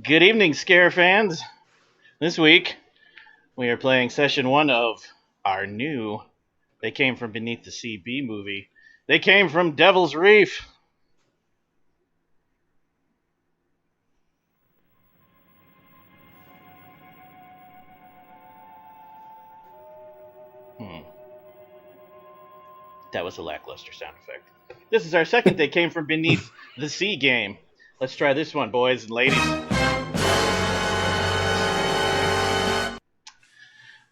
Good evening, Scare fans. This week, we are playing session one of our new They Came From Beneath the Sea B movie. They came from Devil's Reef. Hmm, that was a lackluster sound effect. This is our second They Came From Beneath the Sea game. Let's try this one, boys and ladies.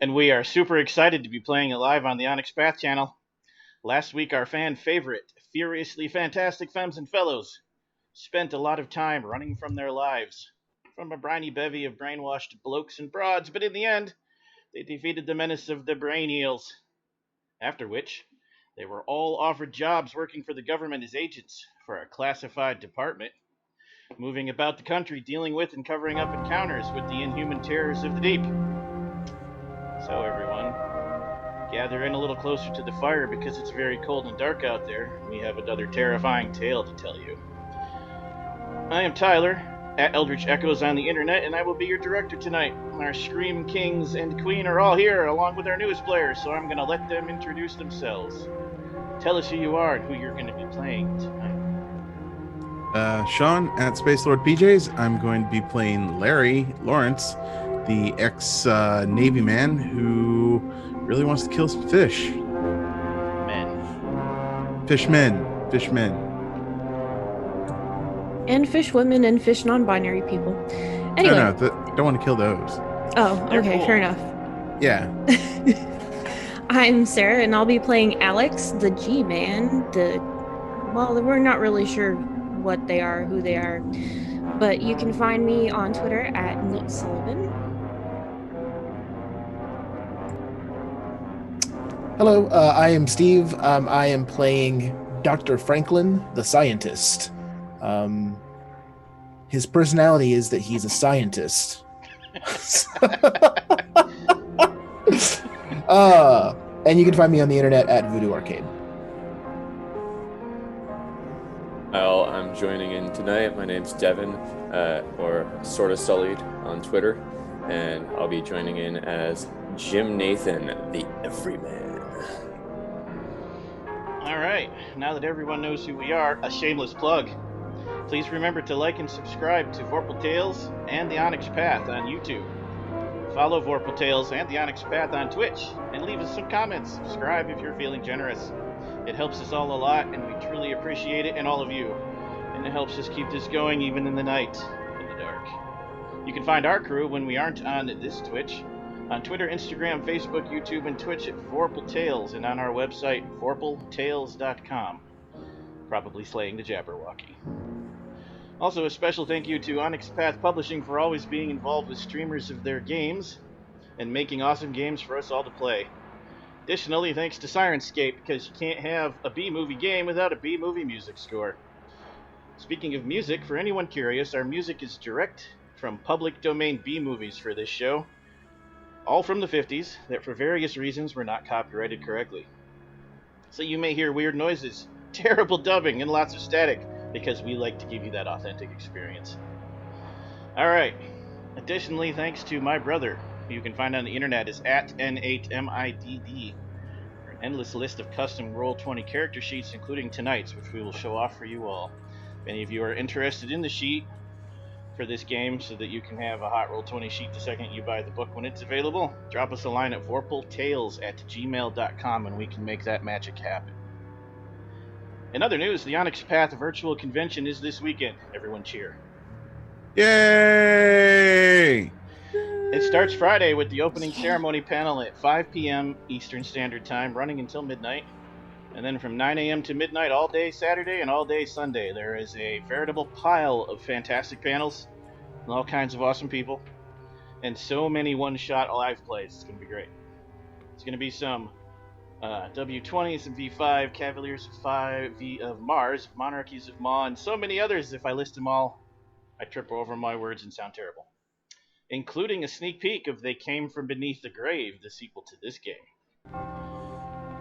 And we are super excited to be playing it live on the Onyx Path channel. Last week, our fan favorite, Furiously Fantastic Femmes and Fellows, spent a lot of time running from their lives, from a briny bevy of brainwashed blokes and broads, but in the end, they defeated the menace of the brain eels. After which, they were all offered jobs working for the government as agents for a classified department, moving about the country dealing with and covering up encounters with the inhuman terrors of the deep. So, everyone, gather in a little closer to the fire because it's very cold and dark out there. We have another terrifying tale to tell you. I am Tyler, at EldritchEchoes on the internet, and I will be your director tonight. Our Scream Kings and Queen are all here, along with our newest players, so I'm going to let them introduce themselves. Tell us who you are and who you're going to be playing tonight. Sean at Space Lord PJs. I'm going to be playing Larry Lawrence, the ex-Navy man who really wants to kill some fish. Fishmen. And fish women and fish non-binary people. Anyway. No, don't want to kill those. Oh, They're okay, cool. fair enough. Yeah. I'm Sarah, and I'll be playing Alex, the G-Man. Well, we're not really sure what they are, who they are, but you can find me on Twitter at NeatSullivan. Hello, I am Steve. I am playing Dr. Franklin, the scientist. His personality is that he's a scientist. And you can find me on the internet at Voodoo Arcade. Well, I'm joining in tonight. My name's Devin, or Sorta Sullied on Twitter, and I'll be joining in as Jim Nathan, the Everyman. Alright, now that everyone knows who we are, a shameless plug. Please remember to like and subscribe to Vorpal Tales and the Onyx Path on YouTube. Follow Vorpal Tales and the Onyx Path on Twitch, and leave us some comments. Subscribe if you're feeling generous. It helps us all a lot, and we truly appreciate it and all of you. And it helps us keep this going even in the night, in the dark. You can find our crew when we aren't on this Twitch, on Twitter, Instagram, Facebook, YouTube, and Twitch at Vorpal Tales, and on our website, vorpaltales.com. Probably slaying the Jabberwocky. Also, a special thank you to Onyx Path Publishing for always being involved with streamers of their games and making awesome games for us all to play. Additionally, thanks to Sirenscape, because you can't have a B-movie game without a B-movie music score. Speaking of music, for anyone curious, our music is direct from public domain B-movies for this show, all from the 50s, that for various reasons were not copyrighted correctly. So you may hear weird noises, terrible dubbing, and lots of static, because we like to give you that authentic experience. Alright, additionally, thanks to my brother, who you can find on the internet is at N8MIDD, for an endless list of custom Roll20 character sheets, including tonight's, which we will show off for you all. If any of you are interested in the sheet for this game so that you can have a hot Roll20 sheet the second you buy the book when it's available, drop us a line at vorpaltales@gmail.com and we can make that magic happen. In other news, the Onyx Path virtual convention is this weekend. Everyone cheer. Yay! It starts Friday with the opening ceremony panel at 5 p.m. Eastern Standard Time, running until midnight. And then from 9 a.m. to midnight all day Saturday and all day Sunday, there is a veritable pile of fantastic panels and all kinds of awesome people. And so many one-shot live plays. It's going to be great. It's going to be some W20, some V5, Cavaliers of 5, V of Mars, Monarchies of Maw, and so many others. If I list them all, I trip over my words and sound terrible. Including a sneak peek of They Came From Beneath the Grave, the sequel to this game.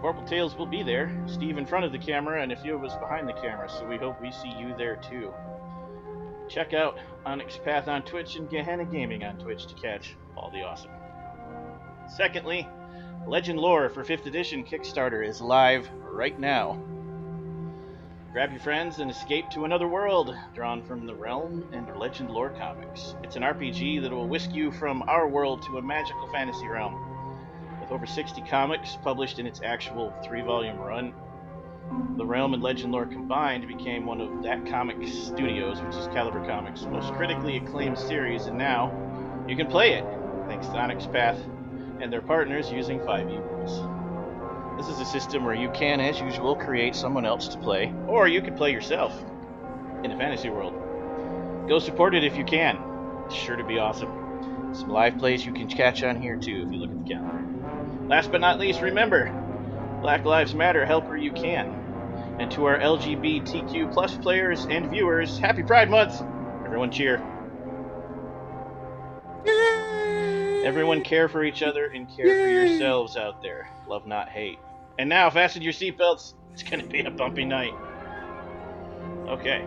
Vorpal Tales will be there, Steve in front of the camera, and a few of us behind the camera, so we hope we see you there too. Check out Onyx Path on Twitch and Gehenna Gaming on Twitch to catch all the awesome. Secondly, Legend Lore for 5th edition Kickstarter is live right now. Grab your friends and escape to another world drawn from the Realm and Legend Lore comics. It's an RPG that will whisk you from our world to a magical fantasy realm. With over 60 comics published in its actual 3-volume run, the Realm and Legend Lore combined became one of that comic studios, which is Caliber Comics' most critically acclaimed series, and now you can play it thanks to Onyx Path and their partners using 5e rules. This is a system where you can, as usual, create someone else to play, or you can play yourself in a fantasy world. Go support it if you can. It's sure to be awesome. Some live plays you can catch on here too if you look at the calendar. Last but not least, remember, Black Lives Matter, help where you can. And to our LGBTQ plus players and viewers, happy Pride Month! Everyone cheer. Everyone care for each other and care for yourselves out there. Love, not hate. And now, fasten your seatbelts. It's going to be a bumpy night. Okay.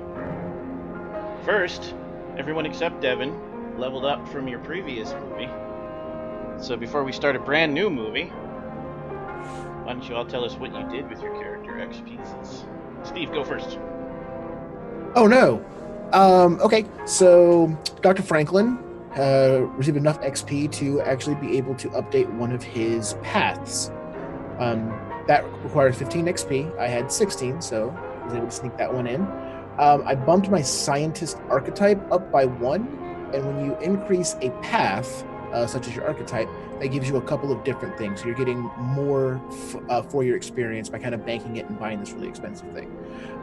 First, everyone except Devin leveled up from your previous movie. So before we start a brand new movie, why don't you all tell us what you did with your character X pieces? Steve, go first. Oh no. Okay, so Dr. Franklin received enough XP to actually be able to update one of his paths. That required 15 XP. I had 16, so I was able to sneak that one in. I bumped my scientist archetype up by 1, and when you increase a path, such as your archetype, that gives you a couple of different things. So you're getting more for your experience by kind of banking it and buying this really expensive thing.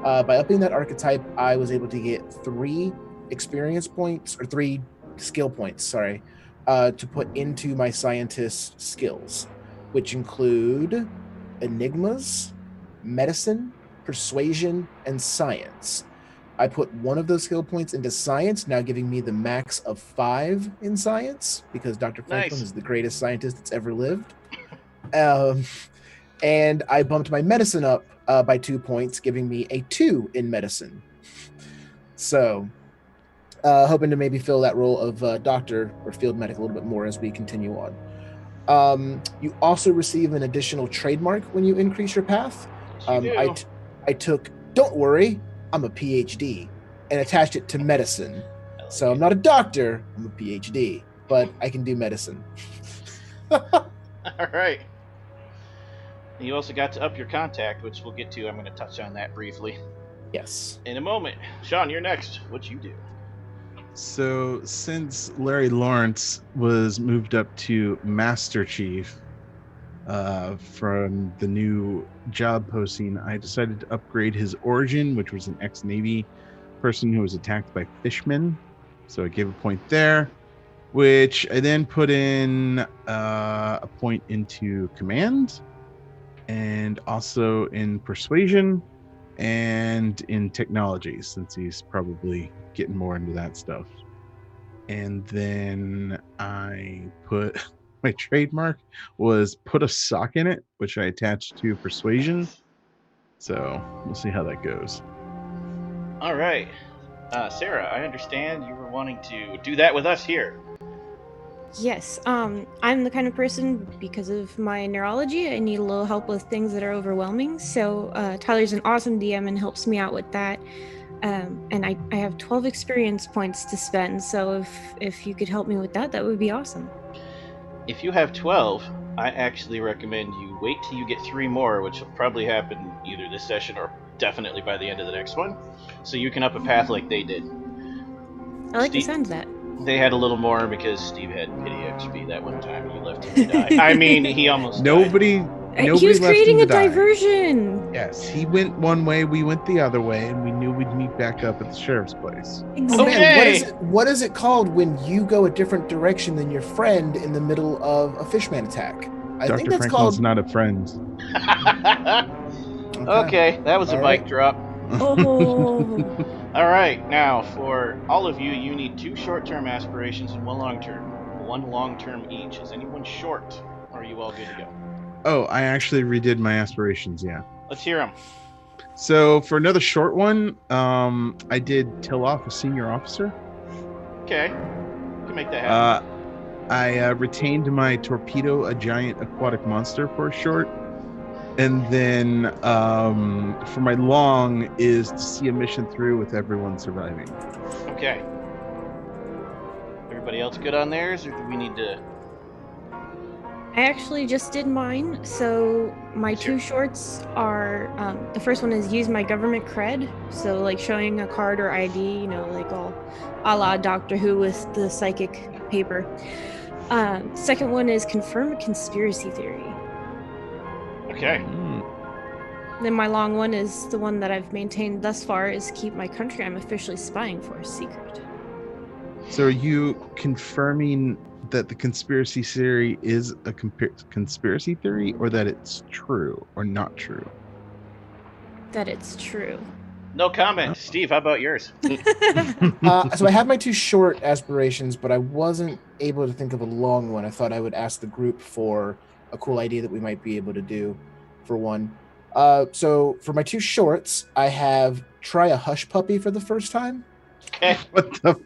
By upping that archetype, I was able to get 3 experience points, or 3 skill points, to put into my scientist skills, which include enigmas, medicine, persuasion, and science. I put one of those skill points into science, now giving me the max of 5 in science, because Dr. Franklin is the greatest scientist that's ever lived. And I bumped my medicine up by 2 points, giving me a 2 in medicine. So, hoping to maybe fill that role of doctor or field medic a little bit more as we continue on. You also receive an additional trademark when you increase your path. I took, don't worry, I'm a PhD, and attached it to medicine. So I'm not a doctor, I'm a PhD, but I can do medicine. All right. You also got to up your contact, which we'll get to. I'm going to touch on that briefly. Yes. In a moment. Sean, you're next. What'd you do? So since Larry Lawrence was moved up to Master Chief from the new job posting, I decided to upgrade his origin, which was an ex-Navy person who was attacked by fishmen. So I gave a point there, which I then put in a point into command, and also in persuasion, and in technology, since he's probably getting more into that stuff. And then I put my trademark was put a sock in it, which I attached to persuasion. So we'll see how that goes. All right. Sarah, I understand you were wanting to do that with us here. Yes, I'm the kind of person, because of my neurology, I need a little help with things that are overwhelming. So Tyler's an awesome DM and helps me out with that. And I have 12 experience points to spend. So if you could help me with that, that would be awesome. If you have 12, I actually recommend you wait till you get 3 more, which will probably happen either this session or definitely by the end of the next one, so you can up a path like they did. I like the sound of that. They had a little more because Steve had pity XP that one time. You left him to die. I mean, he almost Nobody he was left creating him a to die. diversion. Yes, he went one way, we went the other way, and we knew we'd meet back up at the sheriff's place. Oh man, what is it called when you go a different direction than your friend in the middle of a fishman attack? I think that's Franklin's called not a friend. Okay, that was a mic drop. Oh. All right, now for all of you, you need 2 short-term aspirations and 1 long-term. 1 long-term each. Is anyone short, or are you all good to go? Oh, I actually redid my aspirations, yeah. Let's hear them. So for another short one, I did till off a senior officer. Okay. You can make that happen. I retained my torpedo, a giant aquatic monster, for a short. And then for my long is to see a mission through with everyone surviving. Okay. Everybody else good on theirs, or do we need to? I actually just did mine. So my Sure. two shorts are the first one is use my government cred. So like showing a card or ID, you know, like all a la Doctor Who with the psychic paper. Second one is confirm a conspiracy theory. Okay. Then my long one is the one that I've maintained thus far is keep my country I'm officially spying for a secret. So are you confirming that the conspiracy theory is a conspiracy theory, or that it's true or not true? That it's true. No comment. Steve, how about yours? So I have my two short aspirations, but I wasn't able to think of a long one. I thought I would ask the group for a cool idea that we might be able to do for one. So for my two shorts, I have try a hush puppy for the first time. Okay. What the?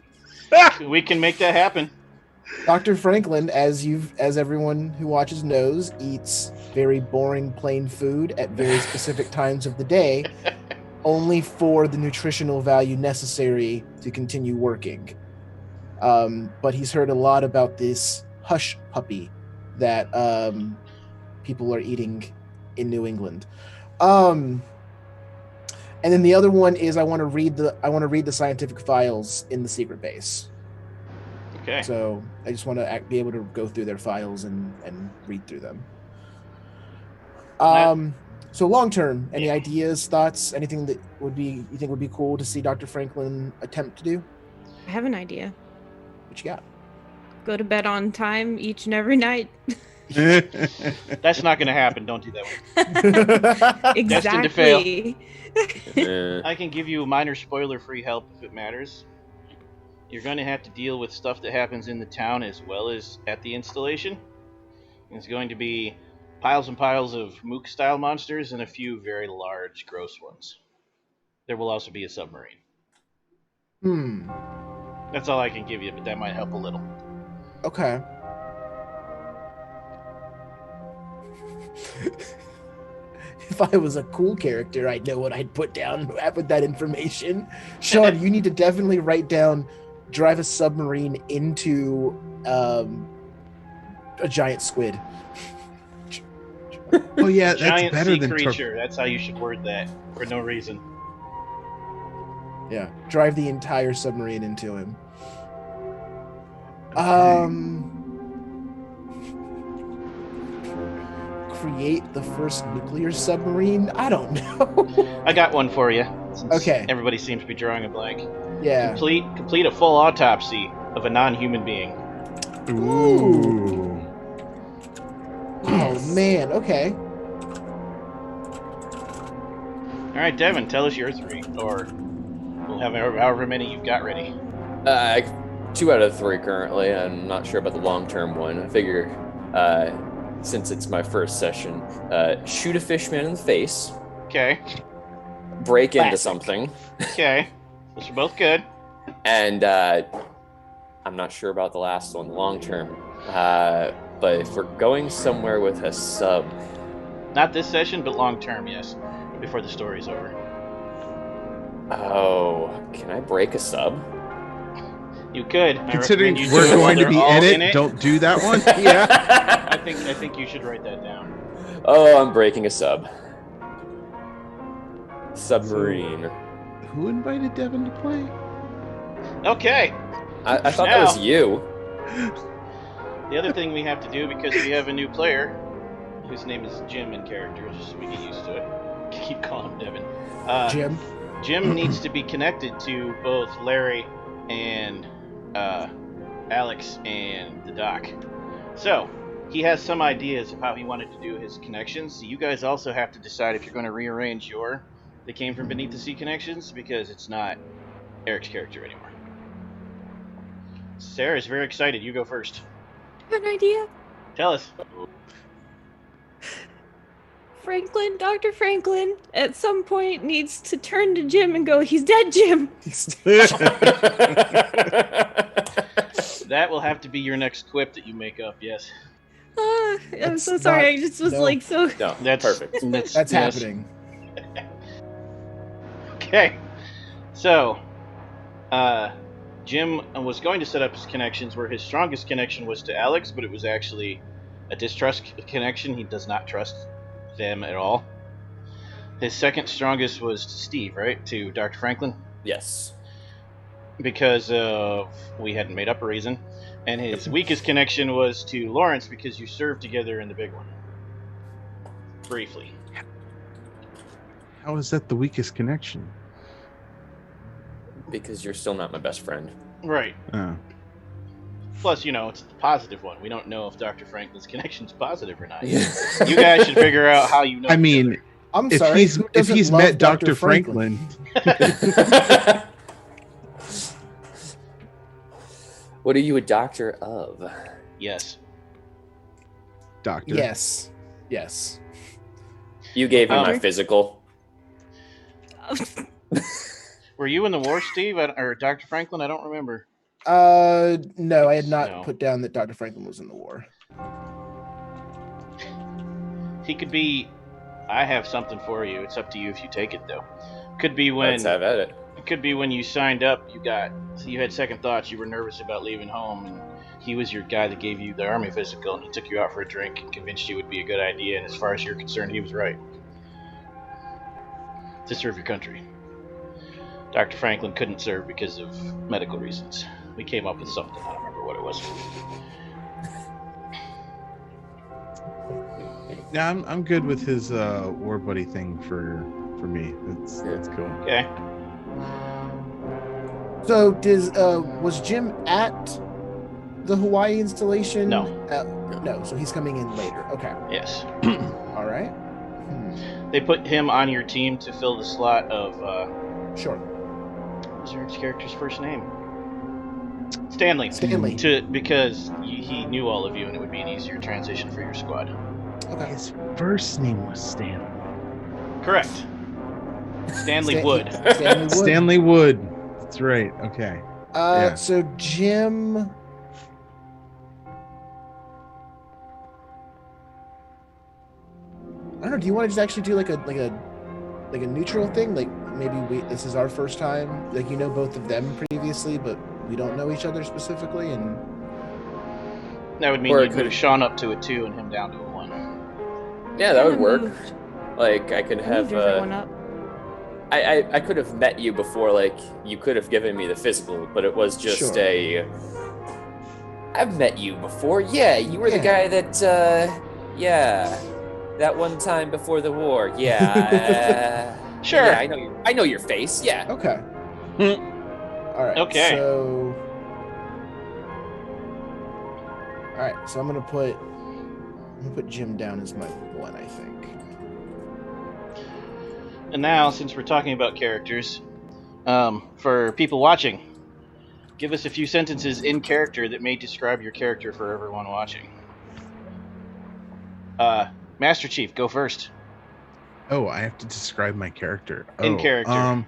We can make that happen. Dr. Franklin, as everyone who watches knows, eats very boring plain food at very specific times of the day, only for the nutritional value necessary to continue working. But he's heard a lot about this hush puppy that people are eating in New England. And then the other one is I want to read the scientific files in the secret base. Okay. So I just want to be able to go through their files and read through them. So long term, any ideas, thoughts, anything that you think would be cool to see Dr. Franklin attempt to do? I have an idea. What you got? Go to bed on time each and every night. That's not going to happen. Don't do that one. Destined to fail. Exactly. I can give you minor spoiler-free help if it matters. You're going to have to deal with stuff that happens in the town as well as at the installation. It's going to be piles and piles of mook-style monsters and a few very large, gross ones. There will also be a submarine. That's all I can give you, but that might help a little. Okay. If I was a cool character, I'd know what I'd put down with that information. Sean, you need to definitely write down drive a submarine into a giant squid. Oh yeah, that's giant better sea than creature. That's how you should word that for no reason. Yeah, drive the entire submarine into him. Create the first nuclear submarine? I don't know. I got one for you. Okay. Everybody seems to be drawing a blank. Yeah. Complete a full autopsy of a non-human being. Ooh. Oh man. Okay. All right, Devin, tell us your three, or we'll have however many you've got ready. 2 out of 3 currently. I'm not sure about the long-term one. I figure, since it's my first session, shoot a fishman in the face. Okay. Break into something. Okay. Those are both good. And I'm not sure about the last one, long-term. But if we're going somewhere with a sub... Not this session, but long-term, yes. Before the story's over. Oh, can I break a sub? You could. Considering you we're do it while going to they're be all in it, don't do that one. Yeah. I think you should write that down. Oh, I'm breaking a sub. Submarine. So, who invited Devin to play? Okay. I thought that was you. The other thing we have to do, because we have a new player, whose name is Jim in character, just so we get used to it. Keep calling him Devin. Jim. Jim needs to be connected to both Larry and Alex and the doc. So, he has some ideas of how he wanted to do his connections. So you guys also have to decide if you're going to rearrange your They Came From Beneath the Sea connections, because it's not Eric's character anymore. Sarah's very excited. You go first. I have an idea. Tell us. Dr. Franklin, at some point needs to turn to Jim and go, "He's dead, Jim." That will have to be your next quip that you make up, yes. I'm so sorry. I just was like so. No, That's perfect. That's yes. happening. Okay. So, Jim was going to set up his connections where his strongest connection was to Alex, but it was actually a distrust connection. He does not trust them at all. His second strongest was to Steve, right? To Dr. Franklin? Yes. Because we hadn't made up a reason. And his weakest connection was to Lawrence because you served together in the big one. Briefly. How is that the weakest connection? Because you're still not my best friend. Right. Oh. Plus, it's the positive one. We don't know if Dr. Franklin's connection's positive or not. You guys should figure out how you know. I mean, I'm if sorry. if he's met Dr. Franklin. What are you a doctor of? Yes. Doctor. Yes. You gave me my Doctor? physical. Were you in the war, Steve? Or Dr. Franklin? I don't remember. No, I had not No. put down that Dr. Franklin was in the war. He could be. I have something for you. It's up to you if you take it, though. Could be when. Let's have at it. It could be when you signed up. You had second thoughts. You were nervous about leaving home, and he was your guy that gave you the army physical, and he took you out for a drink and convinced you it would be a good idea. And as far as you're concerned, he was right. To serve your country. Dr. Franklin couldn't serve because of medical reasons. We came up with something. I don't remember what it was. Yeah, I'm good with his war buddy thing for me. That's cool. Okay. So, was Jim at the Hawaii installation? No. No. So he's coming in later. Okay. Yes. All right. They put him on your team to fill the slot of. Sure. What was your character's first name? Stanley. Because he knew all of you, and it would be an easier transition for your squad. Okay. His first name was Stanley. Correct. Stanley Wood. Stanley Wood. Stanley Wood. That's right. Okay. Yeah. So Jim. I don't know. Do you want to just actually do like a neutral thing? Like maybe this is our first time. Like both of them previously, but we don't know each other specifically, and That would mean Or you it could have Sean up to a 2 and him down to a 1. Yeah, that would work. Moved. Like I could I have. moved everyone up. I could have met you before. Like you could have given me the physical, but it was just Sure. I've met you before. Yeah, you were the guy that. That one time before the war. Yeah. Sure. Yeah, I know your face. Yeah. okay. All right. Okay. So. All right. So I'm gonna put Jim down as my 1, I think. And now, since we're talking about characters, for people watching, give us a few sentences in character that may describe your character for everyone watching. Master Chief, go first. Oh, I have to describe my character. In character.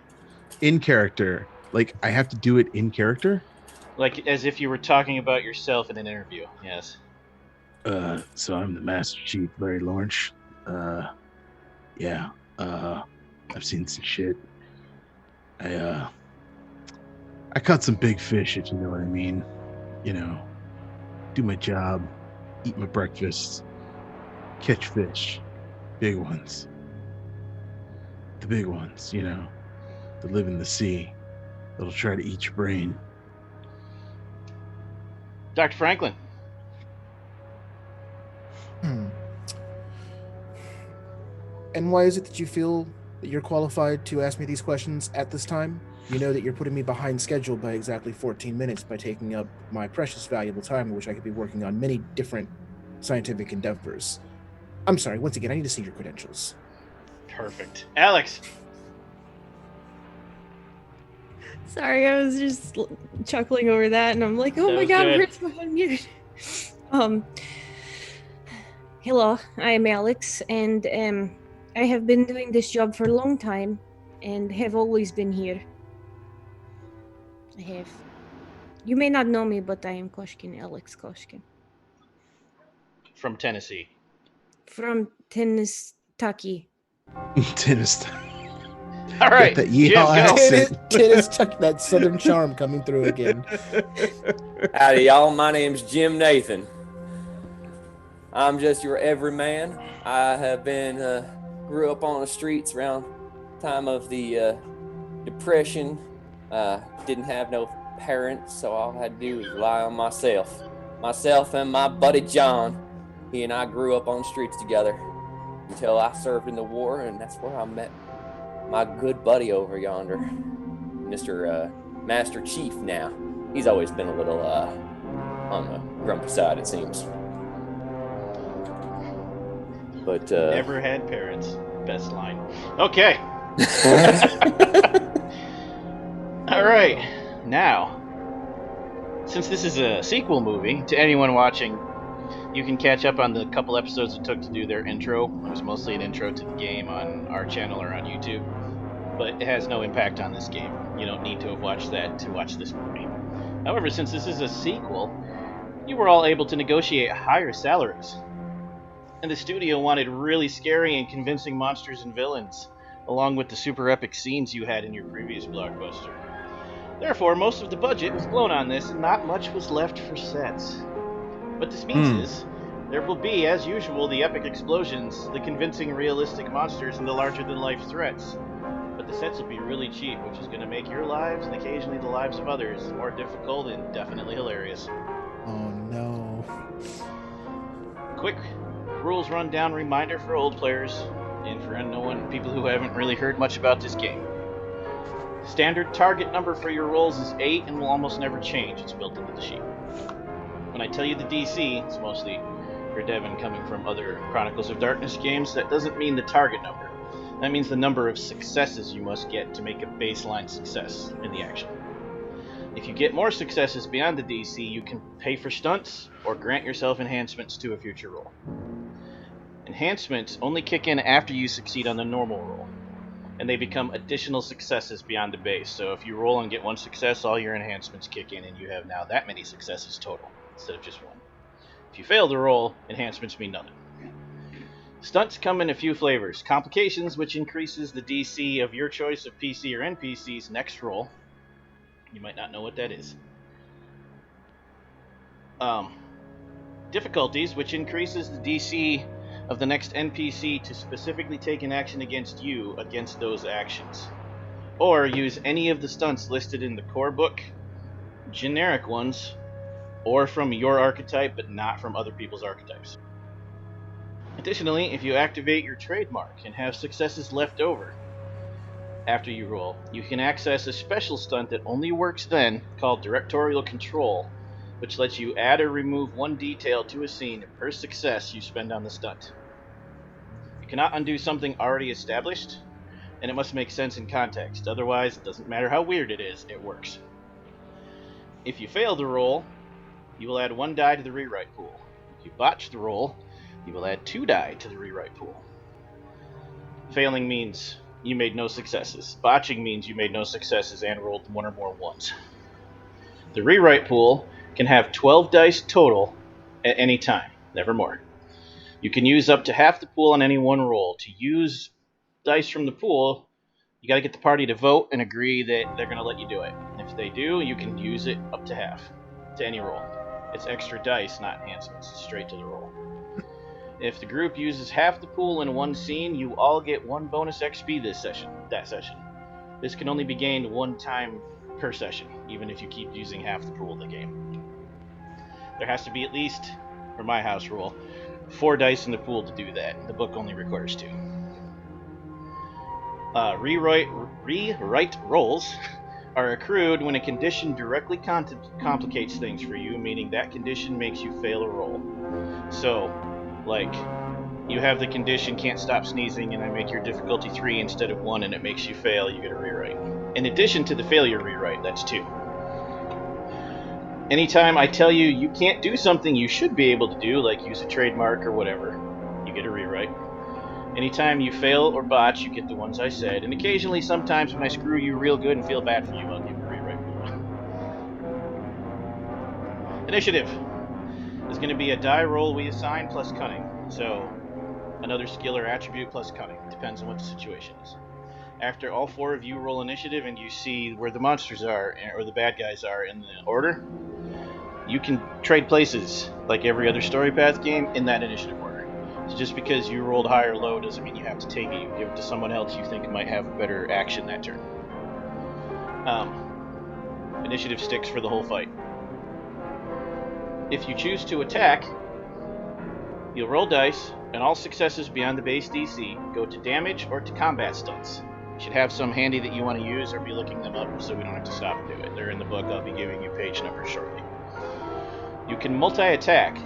In character. Like I have to do it in character? Like as if you were talking about yourself in an interview. Yes. So I'm the Master Chief, Larry Lawrence. Yeah. I've seen some shit. I caught some big fish, if you know what I mean. Do my job, eat my breakfast, catch fish, big ones. The big ones, that live in the sea, that'll try to eat your brain. Dr. Franklin. And why is it that you feel that you're qualified to ask me these questions at this time? You know that you're putting me behind schedule by exactly 14 minutes by taking up my precious valuable time in which I could be working on many different scientific endeavors. I'm sorry, once again, I need to see your credentials. Perfect. Alex. Sorry, I was just chuckling over that, and I'm like, oh That my was god, good. where's my unmute? Hello, I am Alex, and I have been doing this job for a long time and have always been here. I have. You may not know me, but I am Koshkin, Alex Koshkin. From Tennessee. From Tennessee. Tennis. All right, that Jim, yeehaw go. accent. Tennis tuck that southern charm coming through again. Howdy, y'all. My name's Jim Nathan. I'm just your everyman. I have been grew up on the streets around time of the Depression. Didn't have no parents, so all I had to do was rely on myself. Myself and my buddy John. He and I grew up on the streets together until I served in the war, and that's where I met my good buddy over yonder, Mr. Master Chief now. He's always been a little on the grumpy side, it seems. But Never had parents. Best line. Okay. All right. Now, since this is a sequel movie, to anyone watching, you can catch up on the couple episodes it took to do their intro. It was mostly an intro to the game on our channel or on YouTube, but it has no impact on this game. You don't need to have watched that to watch this movie. However, since this is a sequel, you were all able to negotiate higher salaries. And the studio wanted really scary and convincing monsters and villains, along with the super epic scenes you had in your previous blockbuster. Therefore, most of the budget was blown on this, and not much was left for sets. What this means is, there will be, as usual, the epic explosions, the convincing realistic monsters, and the larger-than-life threats. But the sets will be really cheap, which is going to make your lives, and occasionally the lives of others, more difficult and definitely hilarious. Oh no. Quick rules rundown reminder for old players, and for unknown people who haven't really heard much about this game. Standard target number for your rolls is 8 and will almost never change. It's built into the sheet. When I tell you the DC, it's mostly for Devin coming from other Chronicles of Darkness games. That doesn't mean the target number. That means the number of successes you must get to make a baseline success in the action. If you get more successes beyond the DC, you can pay for stunts or grant yourself enhancements to a future roll. Enhancements only kick in after you succeed on the normal roll, and they become additional successes beyond the base. So if you roll and get one success, all your enhancements kick in, and you have now that many successes total, instead of just one. If you fail to roll, enhancements mean nothing. Stunts come in a few flavors. Complications, which increases the DC of your choice of PC or NPC's next roll. You might not know what that is. Difficulties, which increases the DC of the next NPC to specifically take an action against you against those actions. Or use any of the stunts listed in the core book, generic ones, or from your archetype but not from other people's archetypes. Additionally, if you activate your trademark and have successes left over after you roll, you can access a special stunt that only works then, called Directorial Control, which lets you add or remove one detail to a scene per success you spend on the stunt. You cannot undo something already established, and it must make sense in context. Otherwise, it doesn't matter how weird it is, it works. If you fail the roll, you will add 1 die to the rewrite pool. If you botch the roll, you will add 2 die to the rewrite pool. Failing means you made no successes. Botching means you made no successes and rolled 1 or more 1s. The rewrite pool can have 12 dice total at any time, never more. You can use up to half the pool on any one roll. To use dice from the pool, you got to get the party to vote and agree that they're going to let you do it. If they do, you can use it up to half to any roll. It's extra dice, not enhancements. It's straight to the roll. If the group uses half the pool in one scene, you all get 1 bonus XP that session. This can only be gained 1 time per session, even if you keep using half the pool of the game. There has to be at least, for my house rule, 4 dice in the pool to do that. The book only requires 2. Rewrite rolls are accrued when a condition directly complicates things for you, meaning that condition makes you fail a roll. So, like, you have the condition can't stop sneezing and I make your difficulty 3 instead of 1 and it makes you fail, you get a rewrite. In addition to the failure rewrite, that's 2. Anytime I tell you you can't do something you should be able to do, like use a trademark or whatever, you get a rewrite. Anytime you fail or botch, you get the ones I said, and occasionally, sometimes when I screw you real good and feel bad for you, I'll give you a rewrite pool. Initiative is going to be a die roll we assign plus cunning, so another skill or attribute plus cunning. Depends on what the situation is. After all 4 of you roll initiative and you see where the monsters are or the bad guys are in the order, you can trade places like every other story path game in that initiative order. So just because you rolled high or low doesn't mean you have to take it. You give it to someone else you think might have a better action that turn. Initiative sticks for the whole fight. If you choose to attack, you'll roll dice, and all successes beyond the base DC go to damage or to combat stunts. You should have some handy that you want to use or be looking them up so we don't have to stop and do it. They're in the book. I'll be giving you page numbers shortly. You can multi-attack,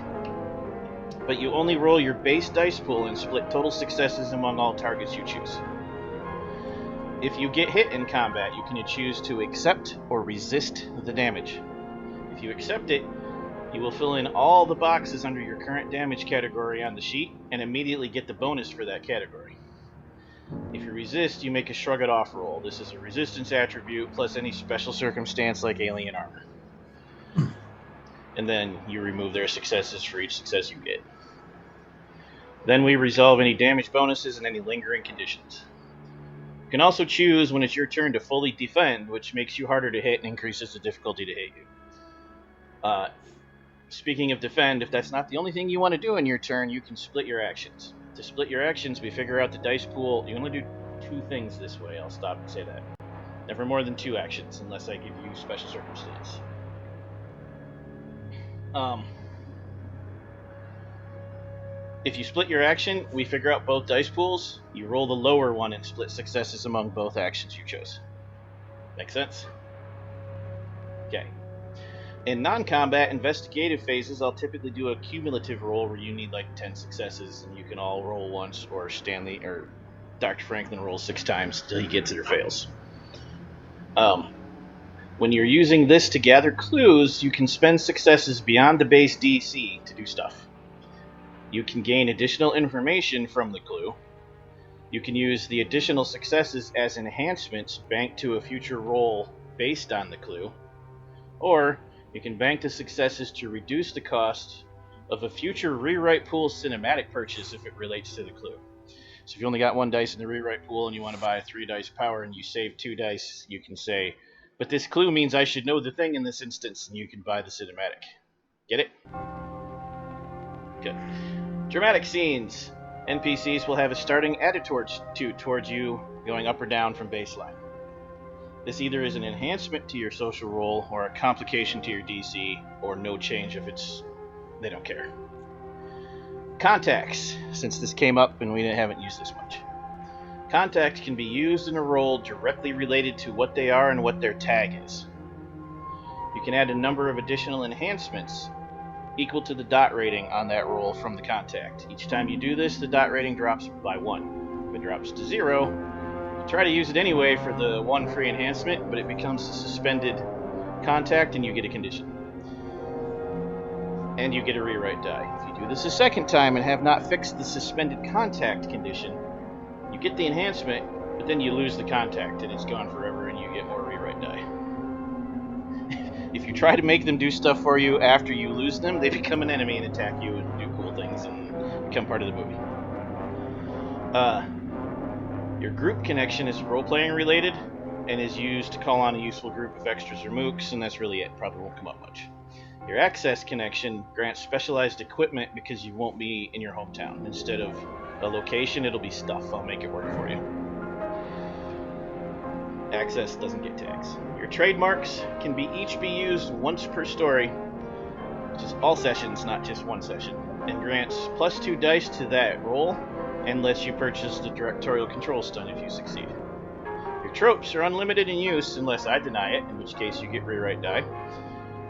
but you only roll your base dice pool and split total successes among all targets you choose. If you get hit in combat, you can choose to accept or resist the damage. If you accept it, you will fill in all the boxes under your current damage category on the sheet and immediately get the bonus for that category. If you resist, you make a shrug it off roll. This is a resistance attribute plus any special circumstance like alien armor. And then you remove their successes for each success you get. Then we resolve any damage bonuses and any lingering conditions. You can also choose when it's your turn to fully defend, which makes you harder to hit and increases the difficulty to hit you. Speaking of defend, if that's not the only thing you want to do in your turn, you can split your actions. To split your actions, we figure out the dice pool. You only do 2 things this way. I'll stop and say that. Never more than 2 actions, unless I give you special circumstance. If you split your action, we figure out both dice pools. You roll the lower one and split successes among both actions you chose. Make sense? Okay. In non-combat investigative phases, I'll typically do a cumulative roll where you need like 10 successes, and you can all roll once, or Stanley or Dr. Franklin rolls 6 times till he gets it or fails. When you're using this to gather clues, you can spend successes beyond the base DC to do stuff. You can gain additional information from the clue. You can use the additional successes as enhancements banked to a future roll based on the clue. Or you can bank the successes to reduce the cost of a future rewrite pool cinematic purchase if it relates to the clue. So if you only got 1 dice in the rewrite pool and you want to buy a 3 dice power and you save 2 dice, you can say, but this clue means I should know the thing in this instance, and you can buy the cinematic. Get it? Good. Dramatic scenes. NPCs will have a starting attitude towards you going up or down from baseline. This either is an enhancement to your social role or a complication to your DC, or no change if they don't care. Contacts, since this came up and we haven't used this much. Contacts can be used in a role directly related to what they are and what their tag is. You can add a number of additional enhancements equal to the dot rating on that roll from the contact. Each time you do this, the dot rating drops by 1. If it drops to 0, you try to use it anyway for the 1 free enhancement, but it becomes a suspended contact and you get a condition. And you get a rewrite die. If you do this a second time and have not fixed the suspended contact condition, you get the enhancement, but then you lose the contact and it's gone forever and you get more rewrite die. If you try to make them do stuff for you after you lose them, they become an enemy and attack you and do cool things and become part of the movie. Your group connection is role-playing related and is used to call on a useful group of extras or mooks, and that's really it. Probably won't come up much. Your access connection grants specialized equipment because you won't be in your hometown. Instead of a location, it'll be stuff. I'll make it work for you. Access doesn't get tags. Your trademarks can each be used once per story, which is all sessions, not just 1 session, and grants +2 dice to that roll and lets you purchase the directorial control stun if you succeed. Your tropes are unlimited in use unless I deny it, in which case you get rewrite die,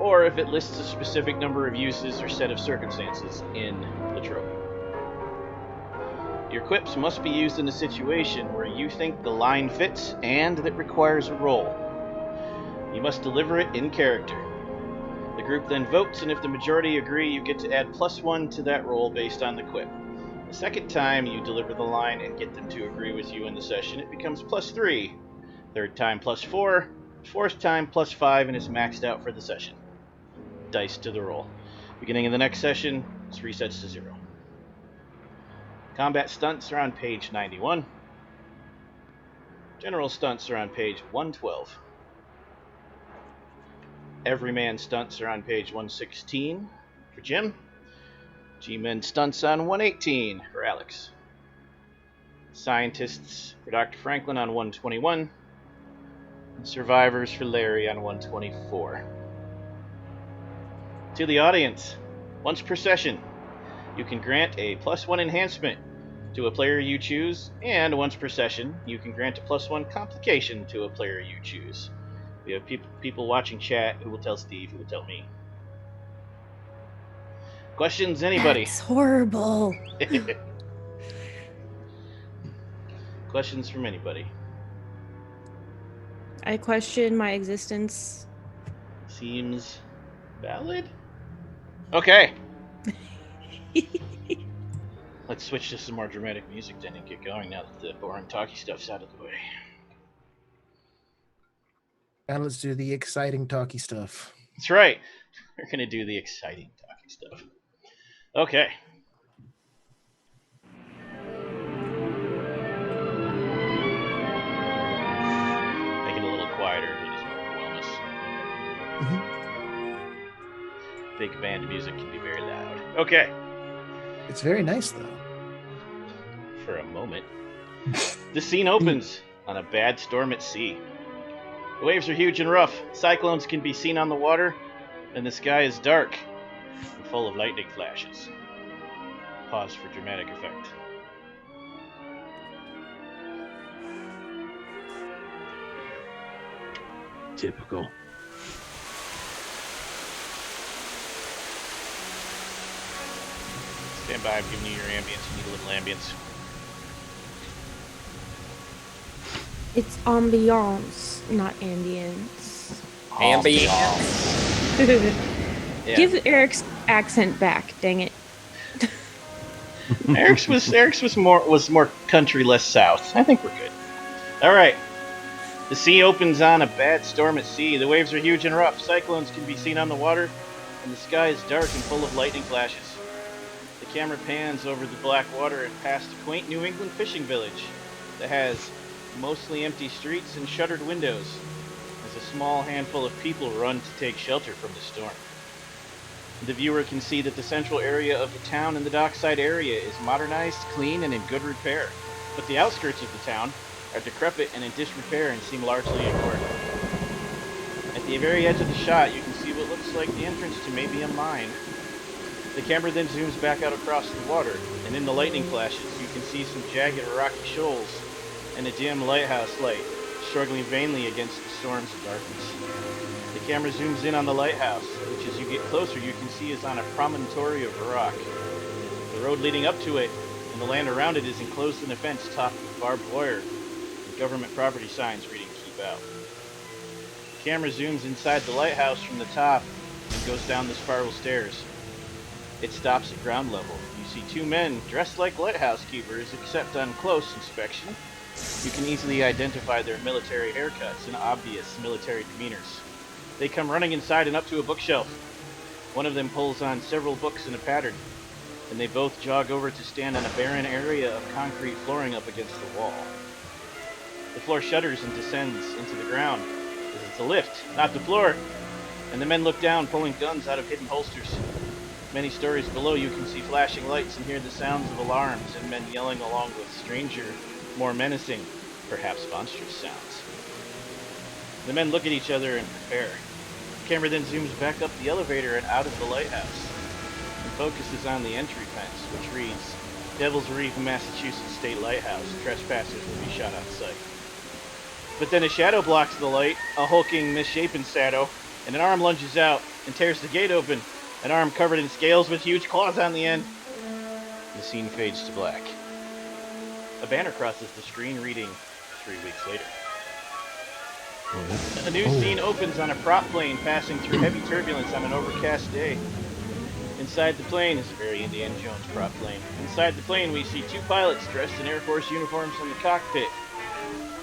or if it lists a specific number of uses or set of circumstances in the trope. Your quips must be used in a situation where you think the line fits and that requires a roll. You must deliver it in character. The group then votes, and if the majority agree, you get to add +1 to that roll based on the quip. The second time you deliver the line and get them to agree with you in the session, it becomes +3. Third time +4. Fourth time +5 and is maxed out for the session. Dice to the roll. Beginning of the next session, it resets to 0. Combat stunts are on page 91. General stunts are on page 112. Everyman stunts are on page 116 for Jim. G-Men stunts on 118 for Alex. Scientists for Dr. Franklin on 121. And survivors for Larry on 124. To the audience, once per session, you can grant a +1 enhancement to a player you choose, and once per session, you can grant a +1 complication to a player you choose. We have people watching chat who will tell Steve, who will tell me. Questions, anybody? That's horrible. Questions from anybody? I question my existence. Seems valid? Okay. Let's switch to some more dramatic music then and get going now that the boring talky stuff's out of the way. Now let's do the exciting talky stuff. That's right. We're going to do the exciting talky stuff. Okay. Make it a little quieter. It is more wellness. Big band music can be very loud. Okay. It's very nice, though. For a moment. The scene opens on a bad storm at sea. The waves are huge and rough. Cyclones can be seen on the water, and the sky is dark and full of lightning flashes. Pause for dramatic effect. Typical. Stand by, I'm giving you your ambience. You need a little ambience. It's ambiance, not ambience. Ambiance. Yeah. Give Eric's accent back, dang it. Eric's was more country, less south. I think we're good. All right. The sea opens on a bad storm at sea. The waves are huge and rough. Cyclones can be seen on the water, and the sky is dark and full of lightning flashes. The camera pans over the black water and past a quaint New England fishing village that has mostly empty streets and shuttered windows as a small handful of people run to take shelter from the storm. The viewer can see that the central area of the town and the dockside area is modernized, clean, and in good repair, but the outskirts of the town are decrepit and in disrepair and seem largely ignored. At the very edge of the shot, you can see what looks like the entrance to maybe a mine. The camera then zooms back out across the water, and in the lightning flashes, you can see some jagged rocky shoals and a dim lighthouse light struggling vainly against the storms of darkness. The camera zooms in on the lighthouse, which as you get closer you can see is on a promontory of rock. The road leading up to it and the land around it is enclosed in a fence topped with barbed wire and government property signs reading "Keep Out." The camera zooms inside the lighthouse from the top and goes down the spiral stairs. It stops at ground level. You see two men dressed like lighthouse keepers, except on close inspection you can easily identify their military haircuts and obvious military demeanors. They come running inside and up to a bookshelf. One of them pulls on several books in a pattern, and they both jog over to stand on a barren area of concrete flooring up against the wall. The floor shudders and descends into the ground, as it's a lift, not the floor, and the men look down, pulling guns out of hidden holsters. Many stories below you can see flashing lights and hear the sounds of alarms and men yelling along with stranger, more menacing, perhaps monstrous sounds. The men look at each other and prepare. The camera then zooms back up the elevator and out of the lighthouse, and focuses on the entry fence, which reads, "Devil's Reef, Massachusetts State Lighthouse. Trespassers will be shot on sight." But then a shadow blocks the light, a hulking, misshapen shadow, and an arm lunges out and tears the gate open, an arm covered in scales with huge claws on the end. The scene fades to black. A banner crosses the screen reading 3 weeks later. A new scene opens on a prop plane passing through heavy turbulence on an overcast day. In Inside the plane is a very Indiana Jones prop plane. Inside the plane, we see two pilots dressed in Air Force uniforms in the cockpit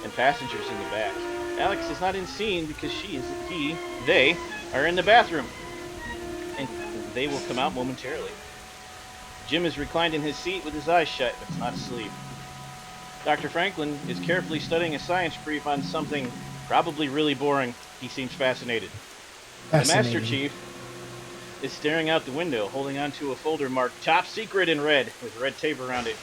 and passengers in the back. Alex is not in scene because they are in the bathroom, and they will come out momentarily. Jim is reclined in his seat with his eyes shut, but is not asleep. Dr. Franklin is carefully studying a science brief on something probably really boring. He seems fascinated. The Master Chief is staring out the window, holding onto a folder marked Top Secret in red, with red tape around it,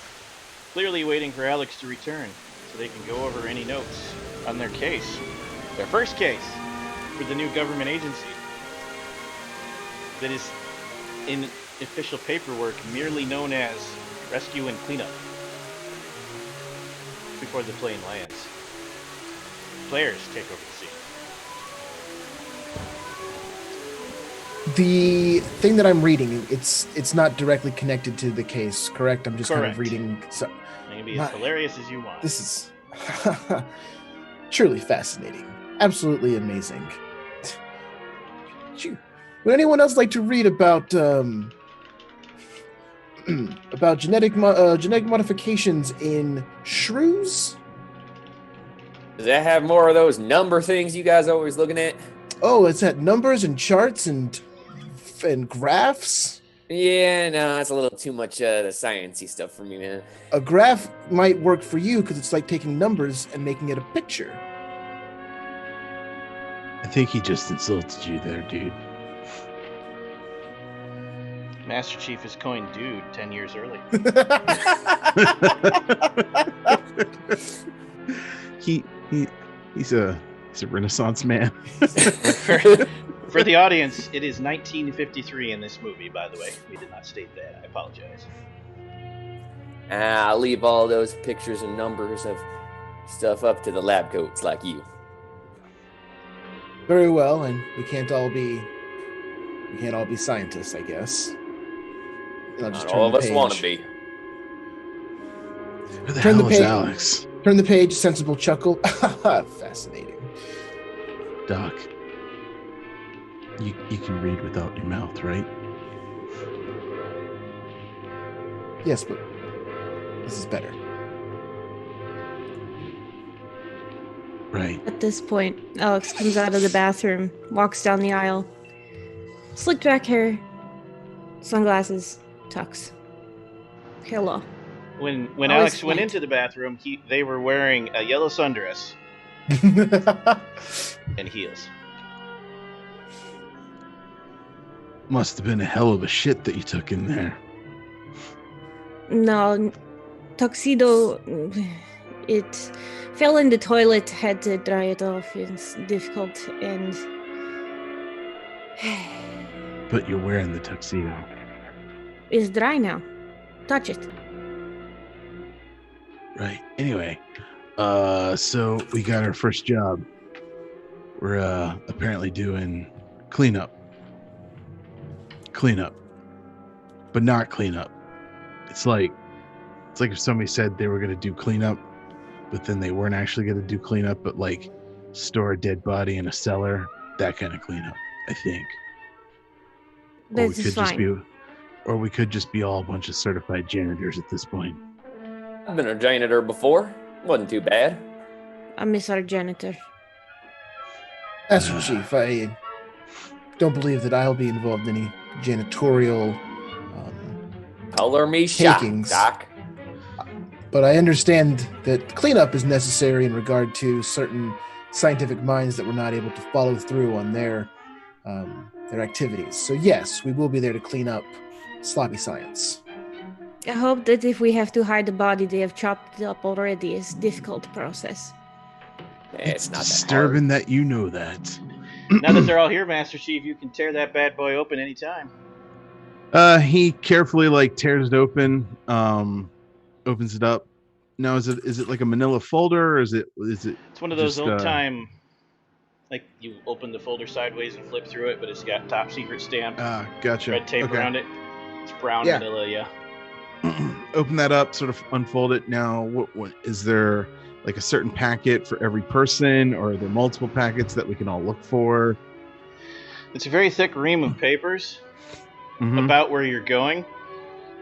clearly waiting for Alex to return so they can go over any notes on their case. Their first case for the new government agency that is in official paperwork merely known as Rescue and Cleanup before the plane lands. Players take over the scene. The thing that I'm reading, it's not directly connected to the case, correct? I'm just kind of reading. So, maybe as hilarious as you want. This is truly fascinating. Absolutely amazing. Would anyone else like to read about genetic modifications in shrews? Does that have more of those number things you guys are always looking at? Oh, it's at numbers and charts and graphs? Yeah, no, that's a little too much the sciencey stuff for me, man. A graph might work for you because it's like taking numbers and making it a picture. I think he just insulted you there, dude. Master Chief has coined dude 10 years early. He's a Renaissance man. For the audience, it is 1953 in this movie, by the way. We did not state that. I apologize. I'll leave all those pictures and numbers of stuff up to the lab coats like you. Very well, and we can't all be scientists, I guess. Not all of us want to be. Who the hell is Alex? Turn the page, sensible chuckle. Fascinating. Doc, you can read without your mouth, right? Yes, but this is better. Right. At this point, Alex comes out of the bathroom, walks down the aisle. Slicked back hair, sunglasses, tux. Hello. When Alex went into the bathroom, they were wearing a yellow sundress and heels. Must have been a hell of a shit that you took in there. No, tuxedo. It fell in the toilet. Had to dry it off. It's difficult and. But you're wearing the tuxedo. It's dry now. Touch it. Right. Anyway, so we got our first job. We're apparently doing cleanup, but not cleanup. It's like if somebody said they were going to do cleanup, but then they weren't actually going to do cleanup, but like store a dead body in a cellar, that kind of cleanup, I think. This is fine. Or we could just be all a bunch of certified janitors at this point. I've been a janitor before. Wasn't too bad. I miss our janitor. Master Chief, I don't believe that I'll be involved in any janitorial color me shocked, Doc. But I understand that cleanup is necessary in regard to certain scientific minds that were not able to follow through on their activities. So yes, we will be there to clean up sloppy science. I hope that if we have to hide the body, they have chopped it up already. It's a difficult process. It's not disturbing that you know that. Now that they're all here, Master Chief, you can tear that bad boy open anytime. He carefully tears it open, opens it up. Now is it like a manila folder, or is it? It's one of those old time, like you open the folder sideways and flip through it, but it's got top secret stamp. Gotcha. Red tape around it. It's brown manila, yeah. Open that up, sort of unfold it. Now, what is there? Like a certain packet for every person, or are there multiple packets that we can all look for? It's a very thick ream of papers. Mhm. about where you're going,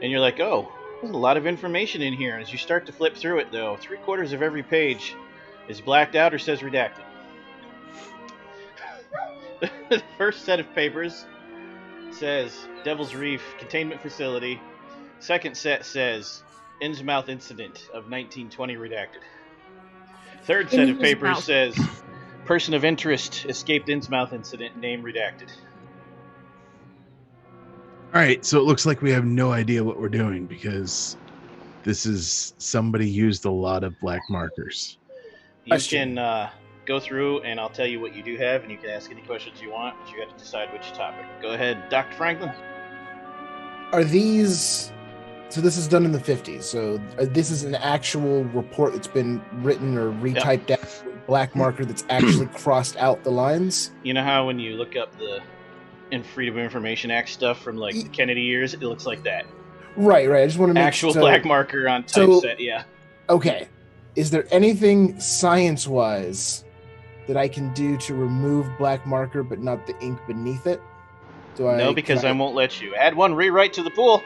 and you're like, oh, there's a lot of information in here. As you start to flip through it, though, 3/4 of every page is blacked out or says redacted. The first set of papers says Devil's Reef Containment Facility. Second set says Innsmouth Incident of 1920 redacted. Third set of papers Innsmouth. says Person of Interest Escaped Innsmouth Incident, name redacted. All right, so it looks like we have no idea what we're doing because this is somebody used a lot of black markers. You Question. can go through and I'll tell you what you do have, and you can ask any questions you want, but you have to decide which topic. Go ahead, Dr. Franklin. Are these? So this is done in the 50s. So this is an actual report that's been written or retyped out with black marker that's actually crossed out the lines. You know how when you look up the Freedom of Information Act stuff from like the Kennedy years, it looks like that. Right. I just want to make Actual so, black marker on typeset, yeah. Okay. Is there anything science-wise that I can do to remove black marker but not the ink beneath it? No, because I won't let you. Add one rewrite to the pool.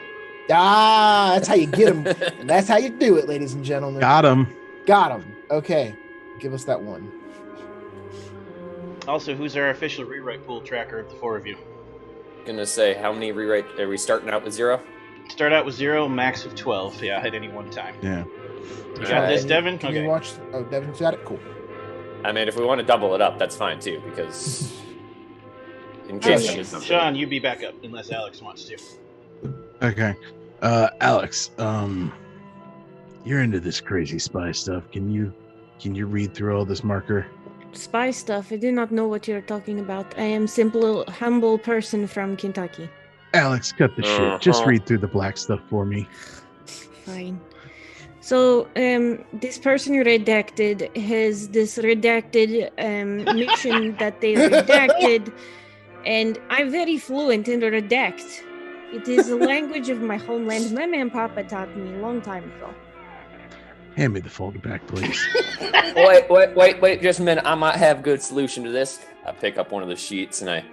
That's how you get them. That's how you do it, ladies and gentlemen. Got him. Got them. Okay. Give us that one. Also, who's our official rewrite pool tracker of the four of you? Gonna say, how many rewrite are we starting out with 0? Start out with 0, max of 12. Yeah, at any one time. Yeah. You got this, Devin? Can Okay. you watch? Oh, Devin's got it? Cool. I mean, if we want to double it up, that's fine too, because in case I miss something. Sean, you be back up, unless Alex wants to. Okay. Alex, you're into this crazy spy stuff. Can you read through all this marker? Spy stuff. I do not know what you're talking about. I am simple, humble person from Kentucky. Alex, cut the shit. Just read through the black stuff for me. Fine. So, this person redacted has this redacted mission that they redacted, and I'm very fluent in the redact. It is the language of my homeland. My man Papa taught me a long time ago. Hand me the folder back, please. Wait, just a minute. I might have a good solution to this. I pick up one of the sheets and I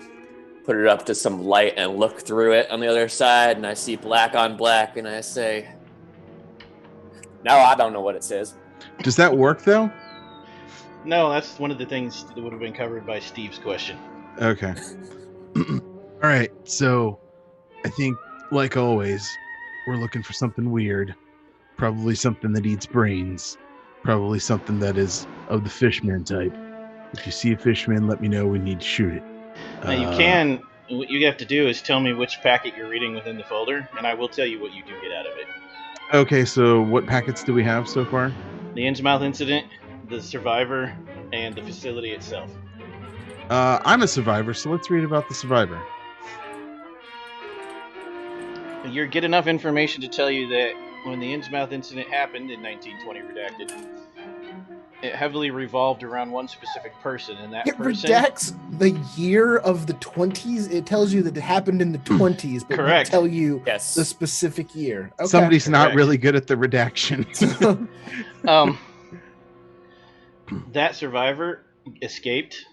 put it up to some light and look through it on the other side, and I see black on black, and I say, no, I don't know what it says. Does that work, though? No, that's one of the things that would have been covered by Steve's question. Okay. All right, so I think, like always, we're looking for something weird. Probably something that eats brains. Probably something that is of the fishman type. If you see a fishman, let me know. We need to shoot it. Now you can. What you have to do is tell me which packet you're reading within the folder, and I will tell you what you do get out of it. Okay, so what packets do we have so far? The Innsmouth incident, the survivor, and the facility itself. I'm a survivor, so let's read about the survivor. You get enough information to tell you that when the Innsmouth incident happened in 1920 redacted, it heavily revolved around one specific person, and that It person redacts the year of the 20s. It tells you that it happened in the 20s, but Correct. won't tell you Yes. the specific year. Okay. Somebody's not Correct. really good at the redaction. That survivor escaped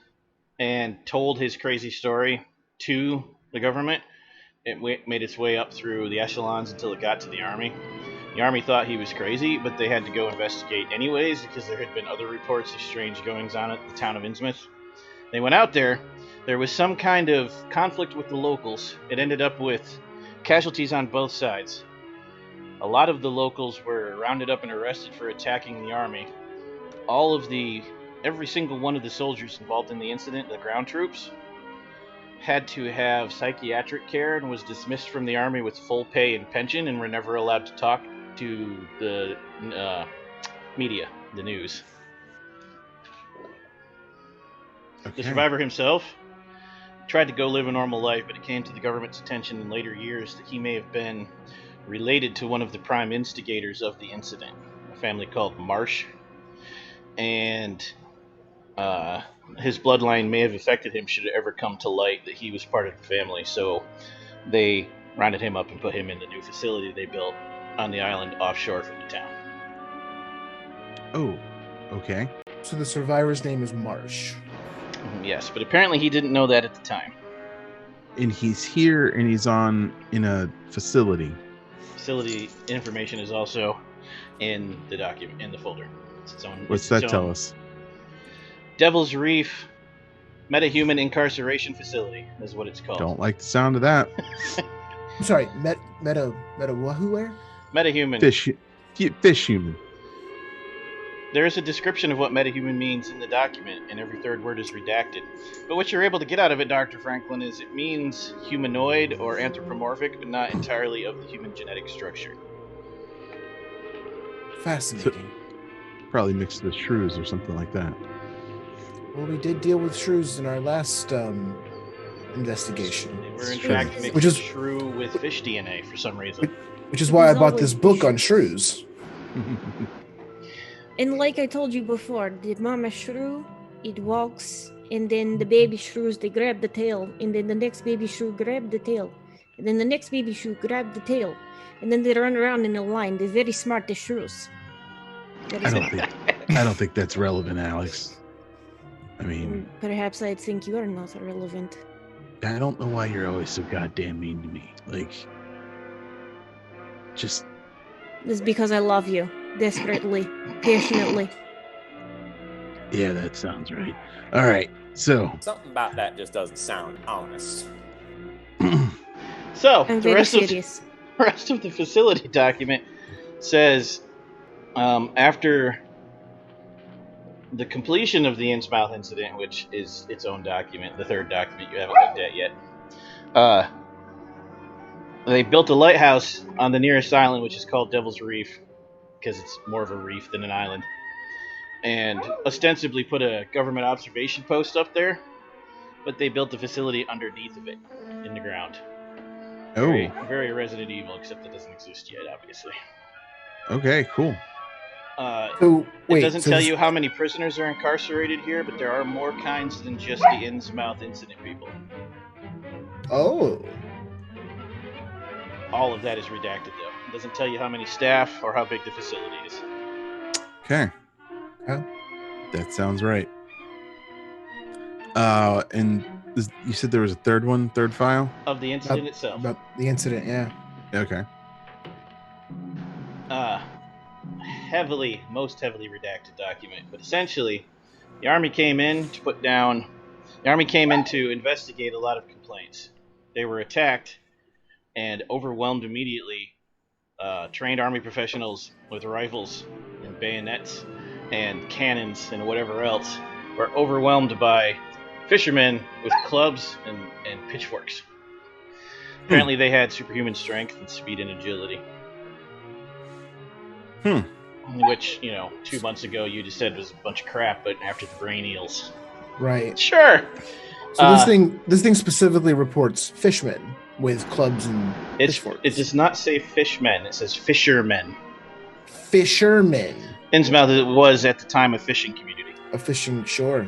and told his crazy story to the government. It made its way up through the echelons until it got to the army. The army thought he was crazy, but they had to go investigate anyways because there had been other reports of strange goings-on at the town of Innsmouth. They went out there. There was some kind of conflict with the locals. It ended up with casualties on both sides. A lot of the locals were rounded up and arrested for attacking the army. Every single one of the soldiers involved in the incident, the ground troops, had to have psychiatric care and was dismissed from the army with full pay and pension and were never allowed to talk to the media, the news. Okay. The survivor himself tried to go live a normal life, but it came to the government's attention in later years that he may have been related to one of the prime instigators of the incident, a family called Marsh. And his bloodline may have affected him should it ever come to light that he was part of the family. So they rounded him up and put him in the new facility they built on the island offshore from the town. Oh, okay. So the survivor's name is Marsh. Yes, but apparently he didn't know that at the time. and he's here, and he's in a facility. Facility information is also in the document, in the folder. What's that tell us? Devil's Reef Metahuman Incarceration Facility is what it's called. Don't like the sound of that. I'm sorry, meta wahoo where? Metahuman. Fish human. There is a description of what metahuman means in the document, and every third word is redacted. But what you're able to get out of it, Dr. Franklin, is it means humanoid or anthropomorphic, but not entirely of the human genetic structure. Fascinating. So, probably mixed with shrews or something like that. Well, we did deal with shrews in our last investigation. They were in fact mixed shrew with fish DNA for some reason. Which is why I bought this book on shrews. And like I told you before, the mama shrew, it walks, and then the baby shrews, they grab the tail, and then the next baby shrew grab the tail, and then the next baby shrew grab the tail, and then they run around in a line. They're very smart, the shrews. I don't think that's relevant, Alex. I mean, perhaps I think you are not relevant. I don't know why you're always so goddamn mean to me. Like, just. It's because I love you. Desperately, passionately. Yeah, that sounds right. All right, so something about that just doesn't sound honest. So I'm the very rest serious. of the facility document says after the completion of the Innsmouth incident, which is its own document, the third document you haven't looked at yet, they built a lighthouse on the nearest island, which is called Devil's Reef, because it's more of a reef than an island, and ostensibly put a government observation post up there, but they built the facility underneath of it, in the ground. Oh. Very, very Resident Evil, except it doesn't exist yet, obviously. Okay, cool. It doesn't tell you how many prisoners are incarcerated here, but there are more kinds than just the Innsmouth incident people. Oh. All of that is redacted, though. It doesn't tell you how many staff or how big the facility is. Okay. Yeah. That sounds right. And you said there was a third file? Of the incident itself. About the incident, yeah. Okay. Most heavily redacted document. But essentially, the Army came in to investigate a lot of complaints. They were attacked and overwhelmed immediately. Trained Army professionals with rifles and bayonets and cannons and whatever else were overwhelmed by fishermen with clubs and pitchforks. Apparently they had superhuman strength and speed and agility. Which, 2 months ago you just said was a bunch of crap, but after the brain eels. Right. Sure. So this thing specifically reports fishermen with clubs and pitchforks. It does not say fishmen, it says fishermen. Fishermen. Innsmouth was at the time a fishing community. A fishing, sure.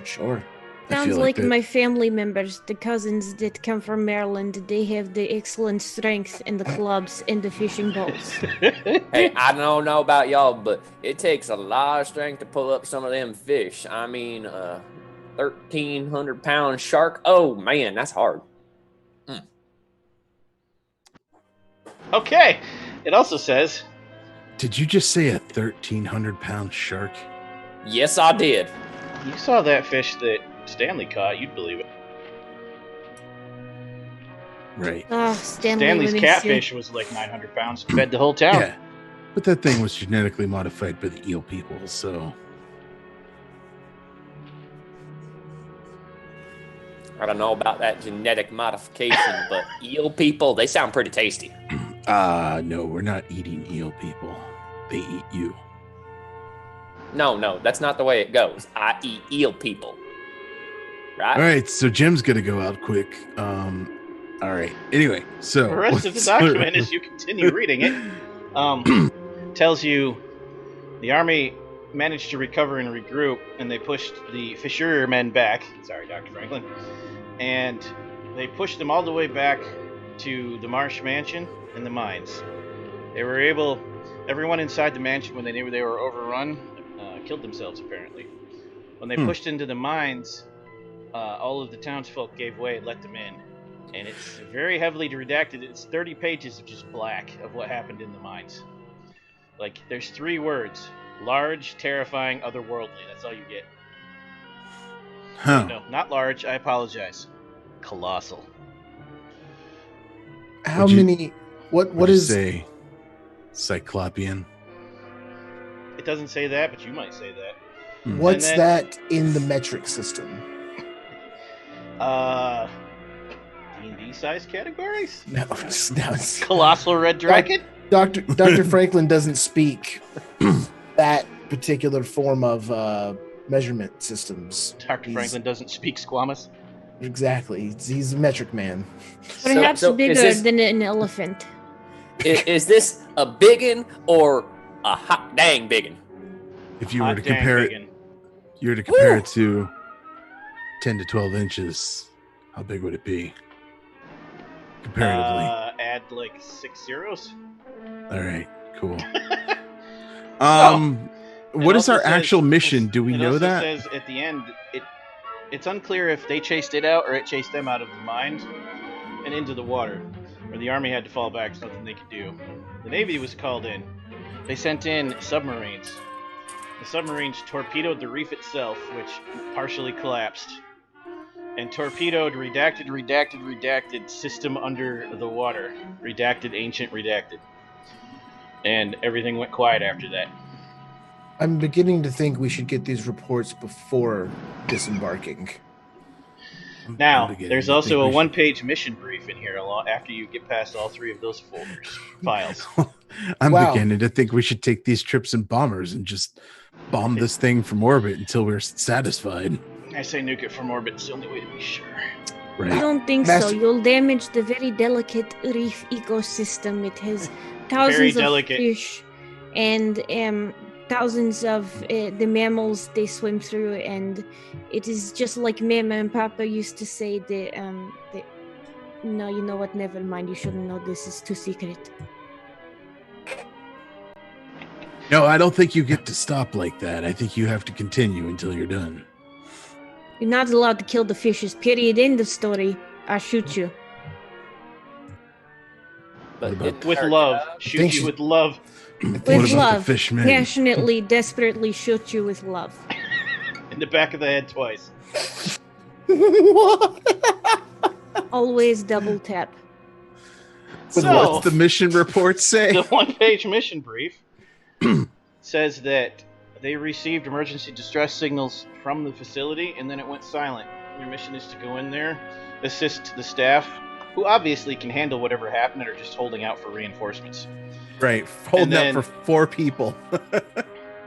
Sounds like my family members, the cousins that come from Maryland. They have the excellent strength and the clubs and the fishing boats. Hey, I don't know about y'all, but it takes a lot of strength to pull up some of them fish. I mean, 1,300-pound shark. Oh man, that's hard. Okay. It also says. Did you just say a 1,300-pound shark? Yes, I did. You saw that fish that Stanley caught, you'd believe it. Right. Stanley's catfish was like 900 pounds, fed the whole town. Yeah, but that thing was genetically modified by the eel people, so... I don't know about that genetic modification, but eel people, they sound pretty tasty. No, we're not eating eel people. They eat you. No, that's not the way it goes. I eat eel people. Right? All right, so Jim's going to go out quick. All right. Anyway, so... The rest of the document, as you continue reading it, tells you the Army managed to recover and regroup, and they pushed the fishermen back. Sorry, Dr. Franklin. And they pushed them all the way back to the Marsh Mansion and the mines. They were able... Everyone inside the mansion, when they knew they were overrun, killed themselves, apparently. When they pushed into the mines, all of the townsfolk gave way and let them in. And it's very heavily redacted. It's 30 pages of just black of what happened in the mines. Like, there's 3 words. Large, terrifying, otherworldly. That's all you get. Huh. No, not large. I apologize. Colossal. How Would you- many? What Would you is? say Cyclopean? It doesn't say that, but you might say that. Hmm. What's And then- that in the metric system? D&D size categories? No, it's Colossal red dragon? Dr. Franklin doesn't speak that particular form of measurement systems. Dr. Franklin doesn't speak Squamous. Exactly. He's a metric man. Perhaps so bigger is this- than an elephant. Is this a biggin or a hot dang biggin? If you were to Hot dang compare it, biggin. you were to compare it to 10 to 12 inches, how big would it be? Comparatively. Add like 6 zeros. All right, cool. It What is also our says- actual mission? Do we it know also that? says at the end, it's unclear if they chased it out or it chased them out of the mines and into the water, or the army had to fall back. There's nothing they could do. The Navy was called in. They sent in submarines. The submarines torpedoed the reef itself, which partially collapsed, and torpedoed redacted system under the water. Redacted, ancient, redacted. And everything went quiet after that. I'm beginning to think we should get these reports before disembarking. Now, I'm beginning there's to also think a we should- one-page mission brief in here after you get past all 3 of those files. I'm Wow. beginning to think we should take these trips in bombers and just bomb this thing from orbit until we're satisfied. I say nuke it from orbit. It's the only way to be sure. I Right. don't think Master- so. You'll damage the very delicate reef ecosystem. It has Very thousands of delicate. fish and thousands of the mammals they swim through, and it is just like Mama and Papa used to say. No, you know what? Never mind. You shouldn't know. This is too secret. No, I don't think you get to stop like that. I think you have to continue until you're done. You're not allowed to kill the fishes. Period. End of story. I shoot you. But about- it- With love. Shoot think you she- with love. What With about love. the fishmen? Passionately, desperately shoot you with love. In the back of the head twice. Always double tap. So So- what's the mission report say? The one-page mission brief says that they received emergency distress signals from the facility, and then it went silent. Your mission is to go in there, assist the staff, who obviously can handle whatever happened and are just holding out for reinforcements. Right, holding then- out for 4 people.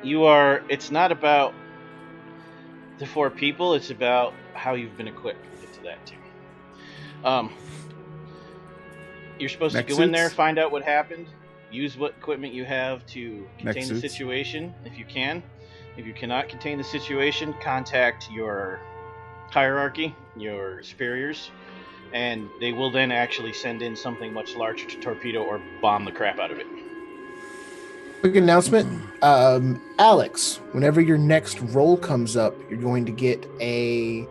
It's not about the 4 people, it's about how you've been equipped. We'll get to that too. You're supposed Mech to go in there, suits? find out what happened, use what equipment you have to Mech contain the suits? situation if you can. If you cannot contain the situation, contact your hierarchy, your superiors, and they will then actually send in something much larger to torpedo or bomb the crap out of it. Quick announcement. Alex, whenever your next roll comes up, you're going to get an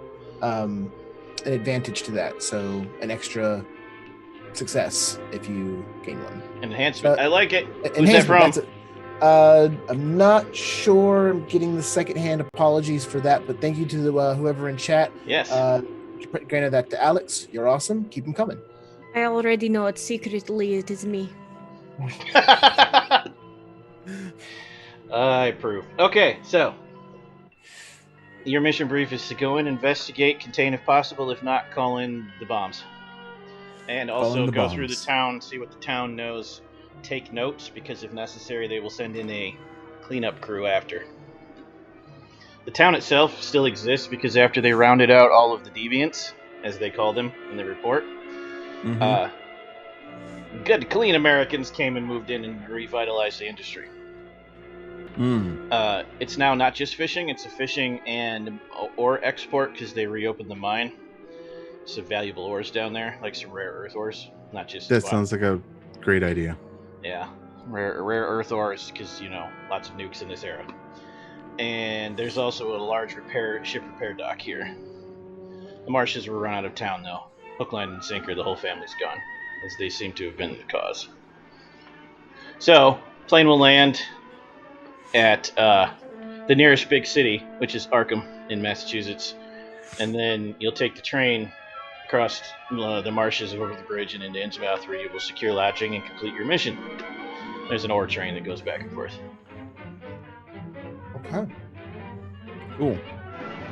advantage to that. So an extra success if you gain one. Enhancement. I like it. Who's that from? Enhancement. That's it. I'm not sure. I'm getting the secondhand apologies for that, but thank you to the, whoever in chat. Yes. Granted that to Alex. You're awesome. Keep them coming. I already know it secretly. It is me. I approve. Okay, so your mission brief is to go in, investigate, contain if possible. If not, call in the bombs. And also the go through the bombs. town, see what the town knows. Take notes, because if necessary, they will send in a cleanup crew after. The town itself still exists because after they rounded out all of the deviants, as they call them in the report, Mhm. good clean Americans came and moved in and revitalized the industry. It's now not just fishing, it's a fishing and ore export because they reopened the mine. Some valuable ores down there, like some rare earth ores, not just... That sounds like a great idea. Yeah, rare earth ores because, lots of nukes in this era. And there's also a large ship repair dock here. The marshes were run out of town, though. hook, line, and sinker, the whole family's gone, as they seem to have been the cause. So, plane will land at the nearest big city, which is Arkham in Massachusetts, and then you'll take the train across the marshes over the bridge and into Innsmouth, where you will secure lodging and complete your mission. There's an ore train that goes back and forth. Okay. Cool.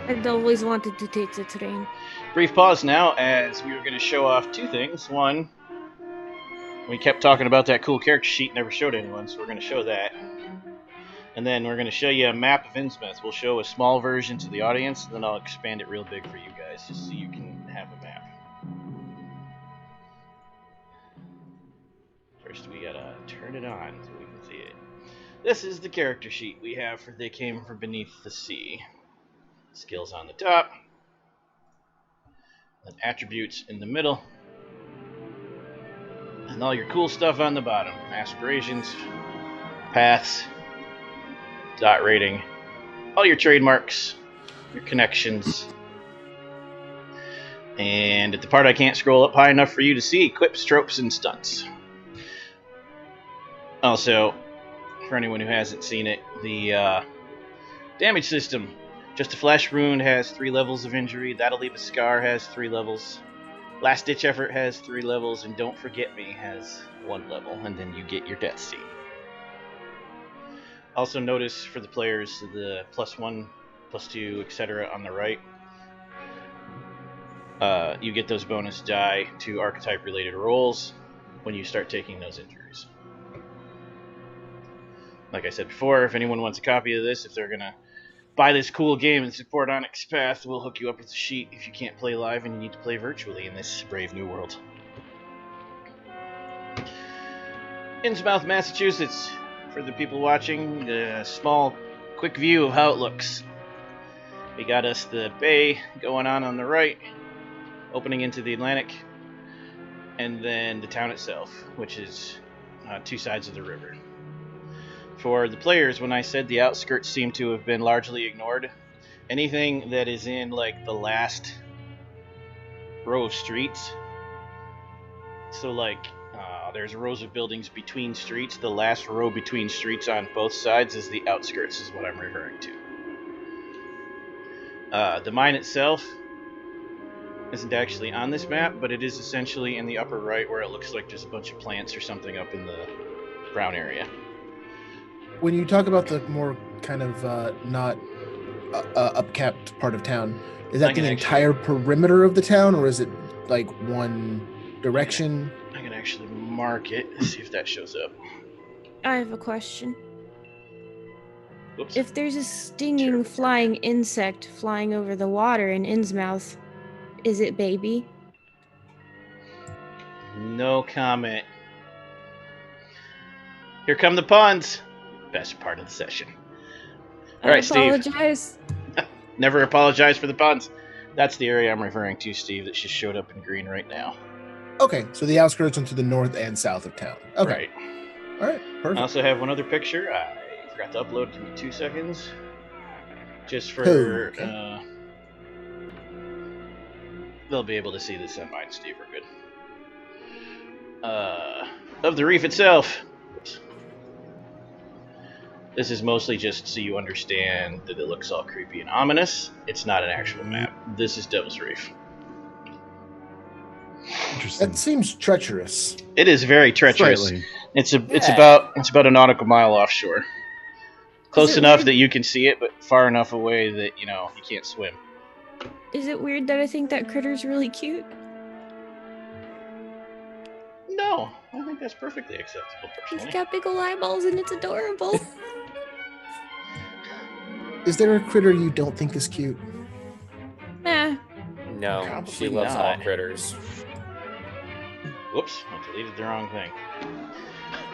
I'd always wanted to take the train. Brief pause now, as we were going to show off two things. One, we kept talking about that cool character sheet, never showed anyone, so we're going to show that. And then we're going to show you a map of Innsmouth. We'll show a small version to the audience, and then I'll expand it real big for you guys, just so you can have a map. First, we gotta turn it on so we can see it. This is the character sheet we have for They Came From Beneath the Sea. Skills on the top, and attributes in the middle, and all your cool stuff on the bottom. Aspirations, paths, dot rating, all your trademarks, your connections, and at the part I can't scroll up high enough for you to see, quips, tropes, and stunts. Also, for anyone who hasn't seen it, the damage system. Just a flesh wound has 3 levels of injury. That'll leave a scar has 3 levels. Last ditch effort has 3 levels, and Don't Forget Me has 1 level, and then you get your death scene. Also notice for the players the +1, +2, etc. on the right. You get those bonus die to archetype related rolls when you start taking those injuries. Like I said before, if anyone wants a copy of this, if they're gonna buy this cool game and support Onyx Path, we'll hook you up with a sheet if you can't play live and you need to play virtually in this brave new world. Innsmouth, Massachusetts. For the people watching, a small, quick view of how it looks. We got us the bay going on the right, opening into the Atlantic, and then the town itself, which is 2 sides of the river. For the players, when I said the outskirts seem to have been largely ignored, anything that is in like the last row of streets, so like there's rows of buildings between streets, the last row between streets on both sides is the outskirts, is what I'm referring to. The mine itself isn't actually on this map, but it is essentially in the upper right, where it looks like there's a bunch of plants or something up in the brown area. When you talk about the more kind of not upkept part of town, is that the entire perimeter of the town, or is it like one direction? I can actually mark it and see if that shows up. I have a question. Whoops. If there's a stinging flying insect flying over the water in Innsmouth, is it baby? No comment. Here come the puns. Best part of the session. All right, Steve. Apologize. Never apologize for the puns. That's the area I'm referring to, Steve, that just showed up in green right now. Okay, so the outskirts into the north and south of town. Okay. Right. All right, perfect. I also have one other picture. I forgot to upload. Give me 2 seconds. Just for... Okay. They'll be able to see this on mine, Steve. We're good. Of the reef itself. Oops. This is mostly just so you understand that it looks all creepy and ominous. It's not an actual map. This is Devil's Reef. Interesting. That seems treacherous. It is very treacherous. Slightly. It's about a nautical mile offshore. Close enough that you can see it, but far enough away that you can't swim. Is it weird that I think that critter's really cute? No, I think that's perfectly acceptable. He's Personally, got big ol' eyeballs and it's adorable. Is there a critter you don't think is cute? Nah. No, Probably she loves all not. critters. whoops, I deleted the wrong thing.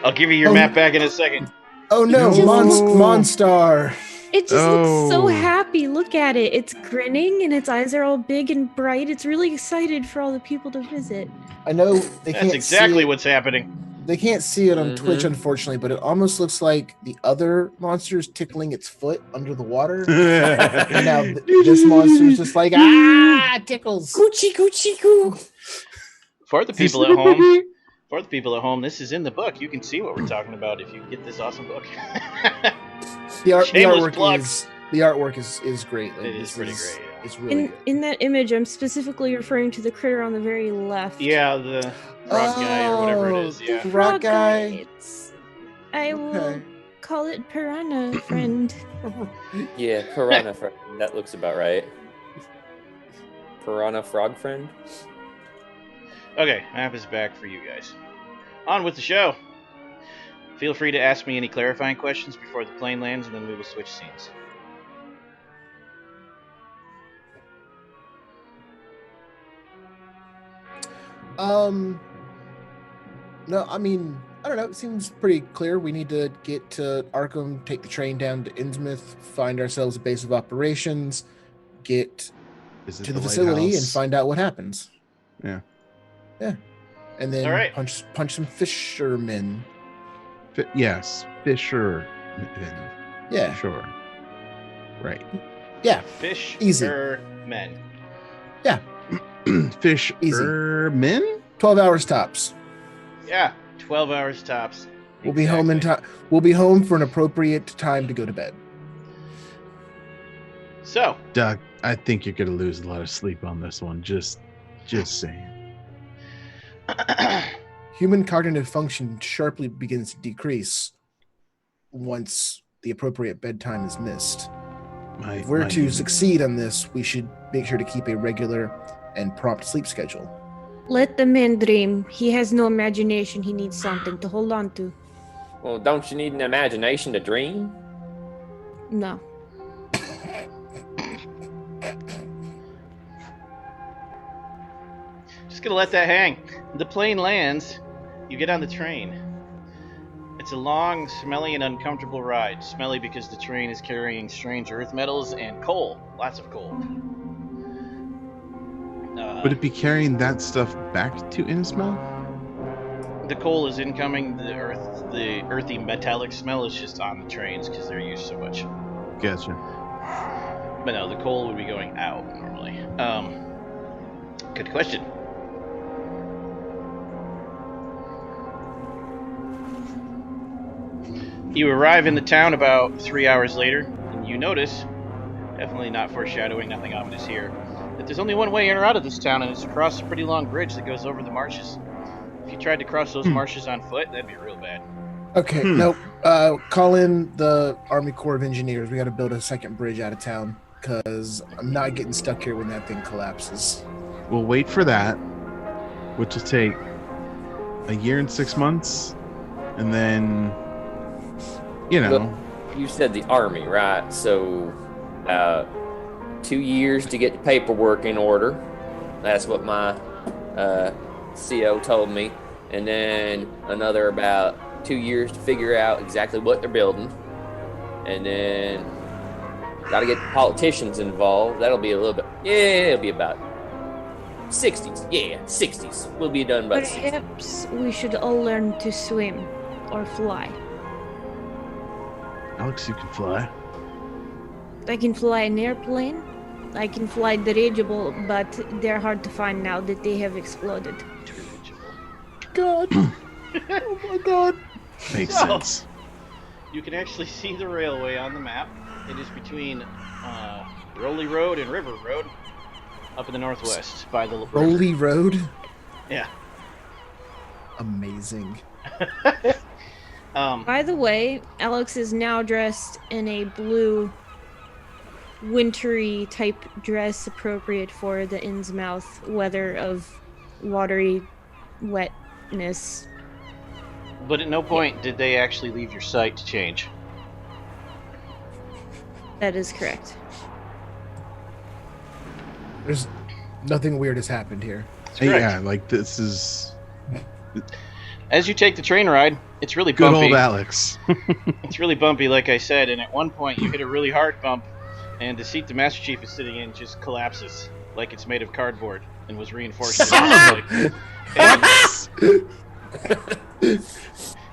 I'll give you your map back in a second. Oh no, It just- Monstar! It just looks so Oh. happy. Look at it. It's grinning and its eyes are all big and bright. It's really excited for all the people to visit. I know they That's can't exactly see it. what's happening. They can't see it on Mhm. Twitch, unfortunately, but it almost looks like the other monster's tickling its foot under the water. And now this monster's just like, ah, it tickles. Coochie coochie coo. For the people at home, this is in the book. You can see what we're talking about if you get this awesome book. The Shameless plug. artwork is great. Like, It is pretty great. Yeah. It's really good. In that image, I'm specifically referring to the critter on the very left. Yeah, the frog guy or whatever it is. Yeah. Frog guy. I will call it piranha friend. Yeah, piranha friend. That looks about right. Piranha frog friend. Okay, map is back for you guys. On with the show. Feel free to ask me any clarifying questions before the plane lands, and then we will switch scenes. No, I mean, I don't know. It seems pretty clear. We need to get to Arkham, take the train down to Innsmouth, find ourselves a base of operations, get to the facility, and find out what happens. Yeah. And then All right. punch some fishermen. Yes, fishermen. Yeah. Sure. Right. Yeah. Fish Easy. men. Yeah. Fishermen? 12 hours tops. Yeah, 12 hours tops. We'll be home in time. We'll be home for an appropriate time to go to bed. So, Doug, I think you're gonna lose a lot of sleep on this one. Just saying. Human cognitive function sharply begins to decrease once the appropriate bedtime is missed. If we're to succeed on this, we should make sure to keep a regular and prompt sleep schedule. Let the man dream. He has no imagination. He needs something to hold on to. Well, don't you need an imagination to dream? No. just gonna let that hang. The plane lands. You get on the train. It's a long, smelly, and uncomfortable ride. Smelly because the train is carrying strange earth metals and coal. Lots of coal. Would it be carrying that stuff back to Innsmouth? The coal is incoming. The earthy metallic smell is just on the trains because they're used so much. Gotcha. But no, the coal would be going out normally. Good question. You arrive in the town about 3 hours later, and you notice, definitely not foreshadowing, nothing ominous here, that there's only one way in or out of this town, and it's across a pretty long bridge that goes over the marshes. If you tried to cross those marshes on foot, that'd be real bad. Okay, nope. Call in the Army Corps of Engineers. We got to build a second bridge out of town, because I'm not getting stuck here when that thing collapses. We'll wait for that, which will take a year and 6 months, and then, Well, you said the Army, right? So, 2 years to get the paperwork in order. That's what my CO told me. And then another about 2 years to figure out exactly what they're building. And then got to get the politicians involved. That'll be a little bit, it'll be about 60s. Yeah, 60s. We'll be done by the 60s. Perhaps we should all learn to swim or fly. Alex, you can fly. I can fly an airplane. I can fly dirigible, but they're hard to find now that they have exploded. God. Oh my God. Makes So- sense. You can actually see the railway on the map. It is between Rowley Road and River Road, up in the northwest by the river. Rowley Road. Yeah. Amazing. By the way, Alex is now dressed in a blue, wintry type dress appropriate for the Innsmouth weather of watery wetness. But at no point did they actually leave your site to change. That is correct. There's nothing weird has happened here. That's correct. Yeah, like this is As you take the train ride, it's really good bumpy. old Alex. It's really bumpy, like I said, and at one point you hit a really hard bump, and the seat the Master Chief is sitting in just collapses, like it's made of cardboard and was reinforced.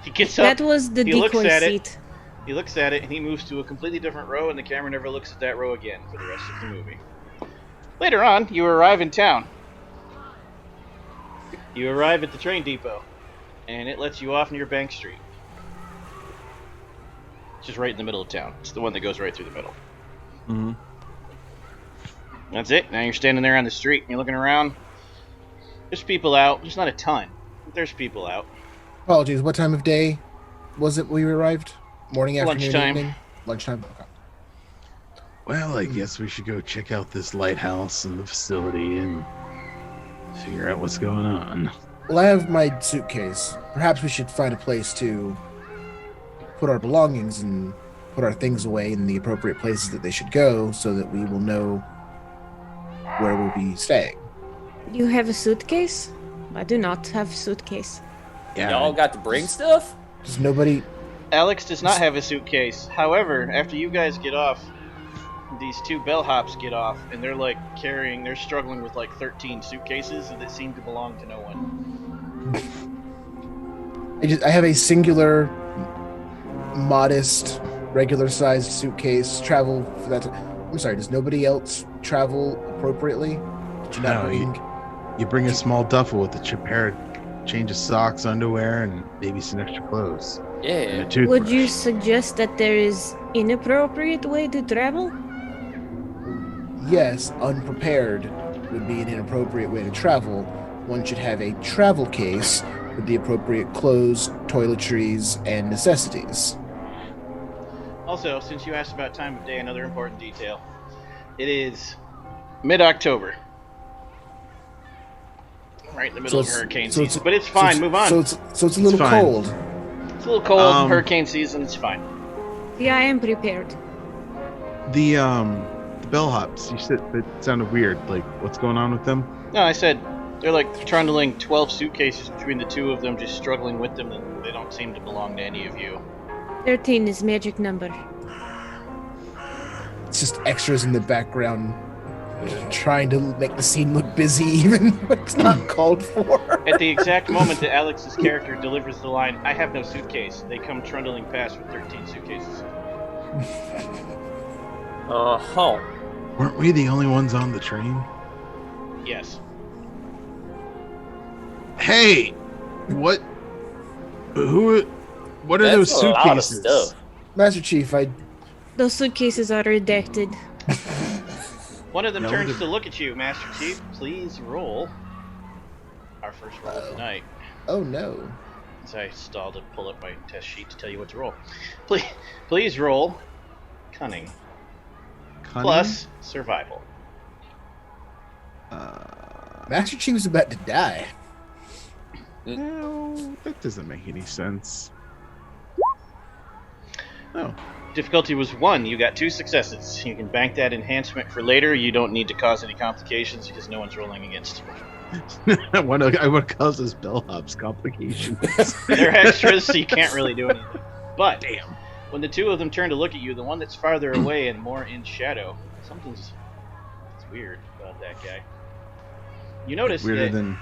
He gets up. That was the he looks decoy at seat. it. He looks at it, and he moves to a completely different row, and the camera never looks at that row again for the rest of the movie. Later on, you arrive in town. You arrive at the train depot, and it lets you off near Bank Street. It's just right in the middle of town. It's the one that goes right through the middle. Mm-hmm. That's it. Now you're standing there on the street, and you're looking around. There's people out. There's not a ton, but there's people out. Apologies. What time of day was it we arrived? Morning, afternoon, Lunchtime. evening? Lunchtime. Okay. Well, I guess we should go check out this lighthouse and the facility and figure out what's going on. Well, I have my suitcase. Perhaps we should find a place to put our belongings and put our things away in the appropriate places that they should go so that we will know where we'll be staying. You have a suitcase? I do not have a suitcase. Yeah. Y'all got to bring stuff? Does nobody... Alex does not have a suitcase. However, after you guys get off, these two bellhops get off, and they're they're struggling with 13 suitcases that seem to belong to no one. I have a singular, modest, regular-sized suitcase. Travel for that. I'm sorry. Does nobody else travel appropriately? Did you not bring? You bring a small duffel with a change of socks, underwear, and maybe some extra clothes. And Yeah. a toothbrush. Would you suggest that there is inappropriate way to travel? Yes, unprepared would be an inappropriate way to travel. One should have a travel case with the appropriate clothes, toiletries, and necessities. Also, since you asked about time of day, another important detail. It is mid-October. Right in the middle of hurricane season. But it's fine, move on. So it's a little fine. cold. It's a little cold, hurricane season, it's fine. Yeah, I am prepared. The bellhops. You said that sounded weird. Like, what's going on with them? No, I said they're trundling 12 suitcases between the two of them, just struggling with them, and they don't seem to belong to any of you. 13 is magic number. It's just extras in the background trying to make the scene look busy even when it's not called for. At the exact moment that Alex's character delivers the line, "I have no suitcase," they come trundling past with 13 suitcases. Uh-huh. Weren't we the only ones on the train? Yes. Hey, what? What are those That's a lot of suitcases? stuff. Master Chief, Those suitcases are redacted. One of them No, turns they're- to look at you, Master Chief. Please roll. Our first roll of the night. oh no. As I stall to pull up my test sheet to tell you what to roll. Please roll cunning Cunning? plus survival. Master Chief was about to die. No, that doesn't make any sense. Oh, Difficulty was 1. You got 2 successes. You can bank that enhancement for later. You don't need to cause any complications because no one's rolling against you. I want to cause this bellhops complications. They're extras, so you can't really do anything. But Damn. when the two of them turn to look at you, the one that's farther away and more in shadow, something's weird about that guy. You notice Weirder that than.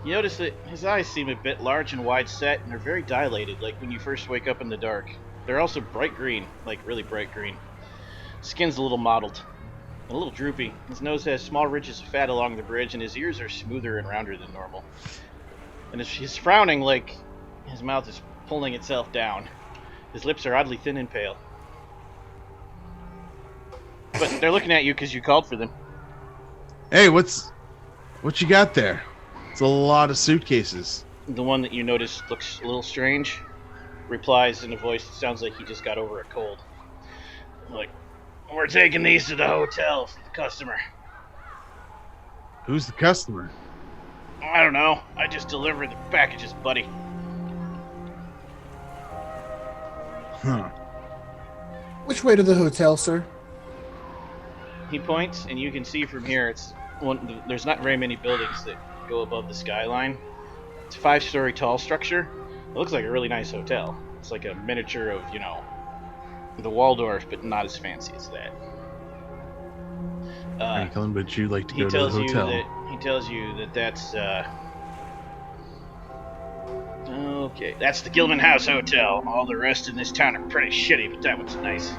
You notice that his eyes seem a bit large and wide set, and they're very dilated, like when you first wake up in the dark. They're also bright green, like really bright green. Skin's a little mottled, and a little droopy. His nose has small ridges of fat along the bridge, and his ears are smoother and rounder than normal. And he's frowning like his mouth is pulling itself down. His lips are oddly thin and pale. But they're looking at you because you called for them. Hey, what you got there? It's a lot of suitcases. The one that you notice looks a little strange replies in a voice that sounds like he just got over a cold. Like, we're taking these to the hotel for the customer. Who's the customer? I don't know. I just delivered the packages, buddy. Huh. Which way to the hotel, sir? He points, and you can see from here, there's not very many buildings that go above the skyline. It's a 5-story tall structure. It looks like a really nice hotel. It's like a miniature of, the Waldorf, but not as fancy as that. Franklin, would you like to He go to the tells hotel? he tells you that that's okay. That's the Gilman House Hotel. All the rest in this town are pretty shitty, but that one's nice.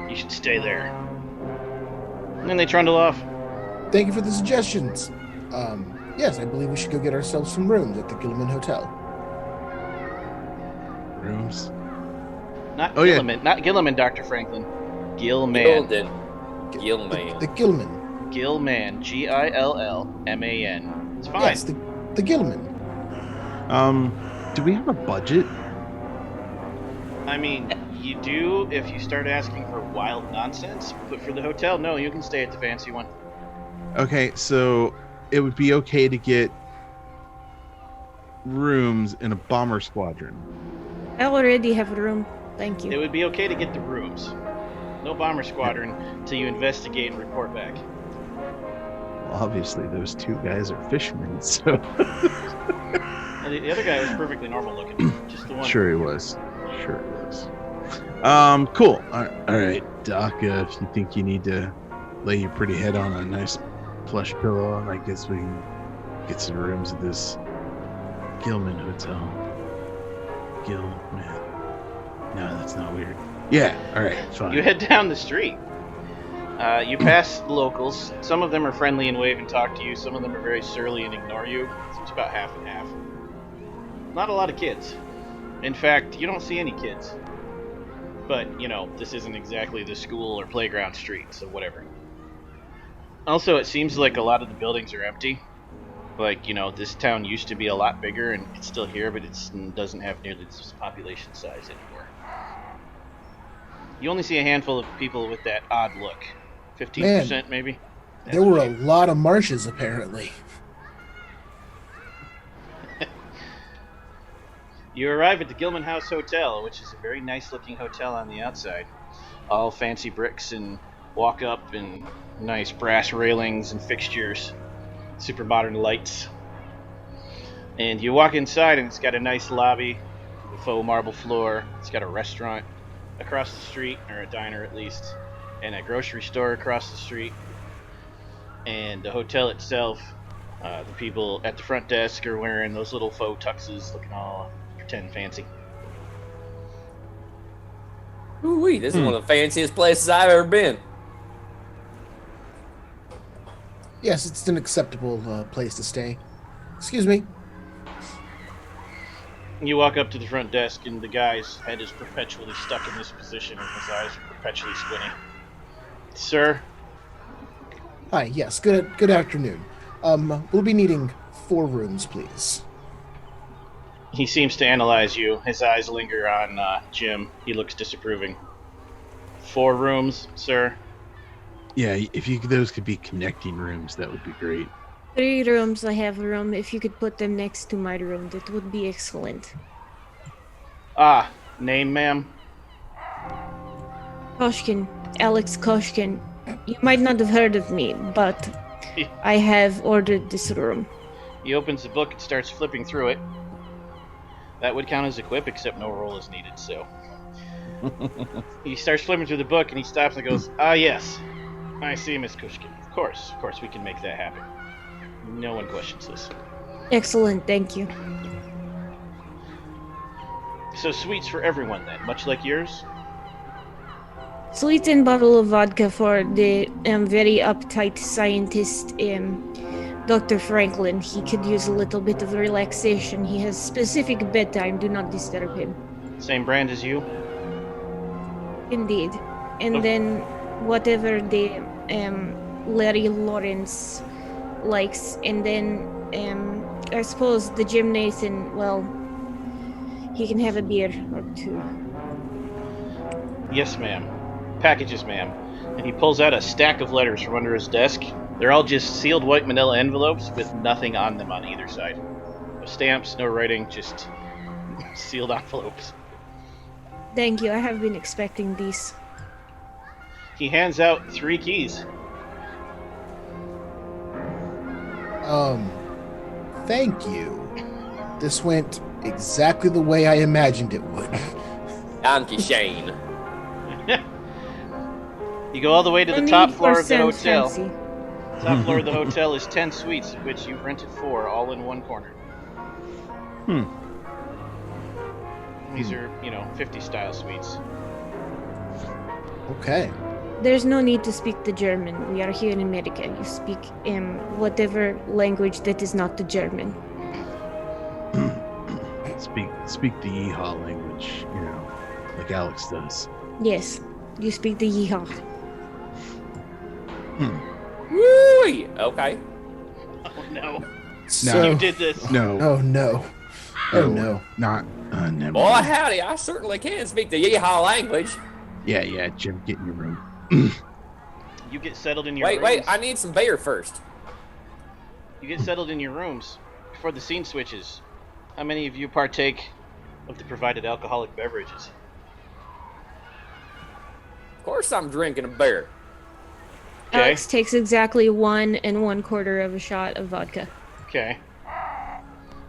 You should stay there. And then they trundle off. Thank you for the suggestions. Yes, I believe we should go get ourselves some rooms at the Gilman Hotel. Rooms. Not Oh, yeah. Gilliman, not Gilliman, Dr. Franklin. Gilman. Gildan. Gilman. The Gilman. Gilman. Gillman. It's fine. Yes, the Gilman. Do we have a budget? I mean, you do if you start asking for wild nonsense, but for the hotel, no, you can stay at the fancy one. Okay, so it would be okay to get rooms in a bomber squadron. I already have a room. Thank It you. would be okay to get the rooms. No bomber squadron till you investigate and report back. Well, obviously, those two guys are fishermen, so And the other guy was perfectly normal looking. Just the one. sure he was. Sure he was. Cool. All right, Doc. If you think you need to lay your pretty head on a nice plush pillow, I guess we can get some rooms at this Gilman Hotel. Gilman. No, that's not weird. Yeah. All right. Fine. You head down the street. You pass the locals. Some of them are friendly and wave and talk to you. Some of them are very surly and ignore you. It's about half and half. Not a lot of kids. In fact, you don't see any kids. But, this isn't exactly the school or playground street, so whatever. Also, it seems like a lot of the buildings are empty. Like, this town used to be a lot bigger, and it's still here, but it doesn't have nearly this population size anymore. You only see a handful of people with that odd look. 15% maybe? There were a lot of marshes, apparently. You arrive at the Gilman House Hotel, which is a very nice-looking hotel on the outside. All fancy bricks, and walk up and nice brass railings and fixtures. Super modern lights. And you walk inside, and it's got a nice lobby, a faux marble floor. It's got a restaurant across the street, or a diner at least, and a grocery store across the street. And the hotel itself, the people at the front desk are wearing those little faux tuxes, looking all pretend fancy. Ooh-wee, this is one of the fanciest places I've ever been. Yes, it's an acceptable place to stay. Excuse me. You walk up to the front desk, and the guy's head is perpetually stuck in this position, and his eyes are perpetually squinting. Sir? Hi, yes, good afternoon. We'll be needing 4 rooms, please. He seems to analyze you. His eyes linger on Jim. He looks disapproving. 4 rooms, sir? Yeah, if those could be connecting rooms, that would be great. 3 rooms. I have a room. If you could put them next to my room, that would be excellent. Ah, name, ma'am? Koshkin. Alex Koshkin. You might not have heard of me, but I have ordered this room. He opens the book and starts flipping through it. That would count as a quip, except no roll is needed, so... He starts flipping through the book, and he stops and goes, "Ah, yes. I see, Miss Kushkin. Of course, we can make that happen. No one questions this." Excellent, thank you. So suites for everyone, then, much like yours? Sweet and bottle of vodka for the very uptight scientist, Dr. Franklin. He could use a little bit of relaxation. He has specific bedtime. Do not disturb him. Same brand as you? Indeed. And then whatever the Larry Lawrence likes. And then I suppose the Jim Nathan, well, he can have a beer or 2. Yes, ma'am. Packages, ma'am. And he pulls out a stack of letters from under his desk. They're all just sealed white manila envelopes with nothing on them on either side. No stamps, no writing, just sealed envelopes. Thank you. I have been expecting these. He hands out 3 keys. Thank you. This went exactly the way I imagined it would. Donkey Shane. You go all the way to the No top need floor for of the hotel. fancy. Top floor of the hotel is 10 suites, of which you've rented 4, all in one corner. These are, 50 style suites. Okay. There's no need to speak the German. We are here in America. You speak whatever language that is not the German. Speak the yeehaw language, like Alex does. Yes, you speak the yeehaw. Woo! Okay. Oh no. So, You did this. No. Oh no. Oh no. Not. Never. Boy, howdy, I certainly can speak the yeehaw language. Yeah, Jim, get in your room. You get settled in your Wait, rooms. I need some beer first. You get settled in your rooms before the scene switches. How many of you partake of the provided alcoholic beverages? Of course I'm drinking a beer. Okay. Alex takes exactly 1 1/4 of a shot of vodka. Okay.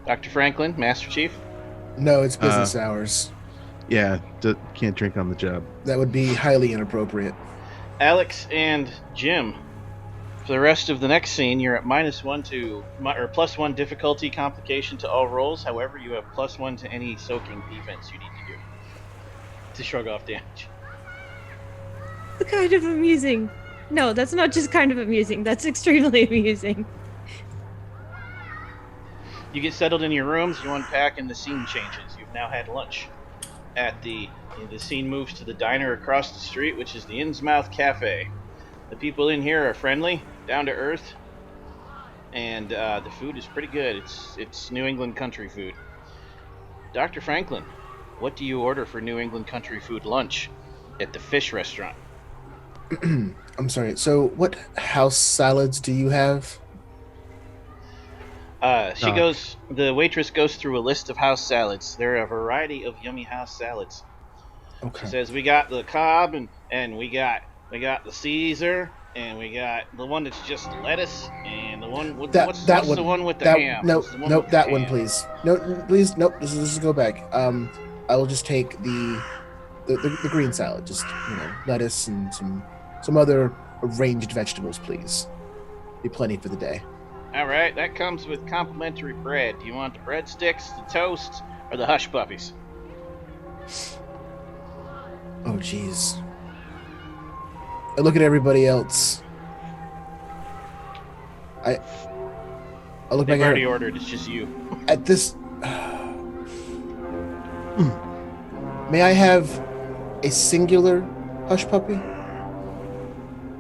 Dr. Franklin, Master Chief. No, it's business hours. Yeah, can't drink on the job. That would be highly inappropriate. Alex and Jim. For the rest of the next scene, you're at +1 difficulty complication to all rolls. However, you have +1 to any soaking defense you need to do to shrug off damage. Kind of amusing. No, that's not just kind of amusing. That's extremely amusing. You get settled in your rooms, you unpack, and the scene changes. You've now had lunch. The scene moves to the diner across the street, which is the Innsmouth Cafe. The people in here are friendly, down to earth, and the food is pretty good. It's New England country food. Dr. Franklin, what do you order for New England country food lunch at the fish restaurant? I'm sorry. So, what house salads do you have? The waitress goes through a list of house salads. There are a variety of yummy house salads. Okay. She says we got the Cobb and we got the Caesar and we got the one that's just lettuce and the one with what's the one with the ham? No, that one, please. No, please, nope. This is go back. I will just take the green salad. Just lettuce and some other arranged vegetables, please. Be plenty for the day. All right, that comes with complimentary bread. Do you want the breadsticks, the toast, or the hush puppies? Oh, jeez. I look at everybody else. I look They've back already ordered. It's just you. at this. May I have a singular hush puppy?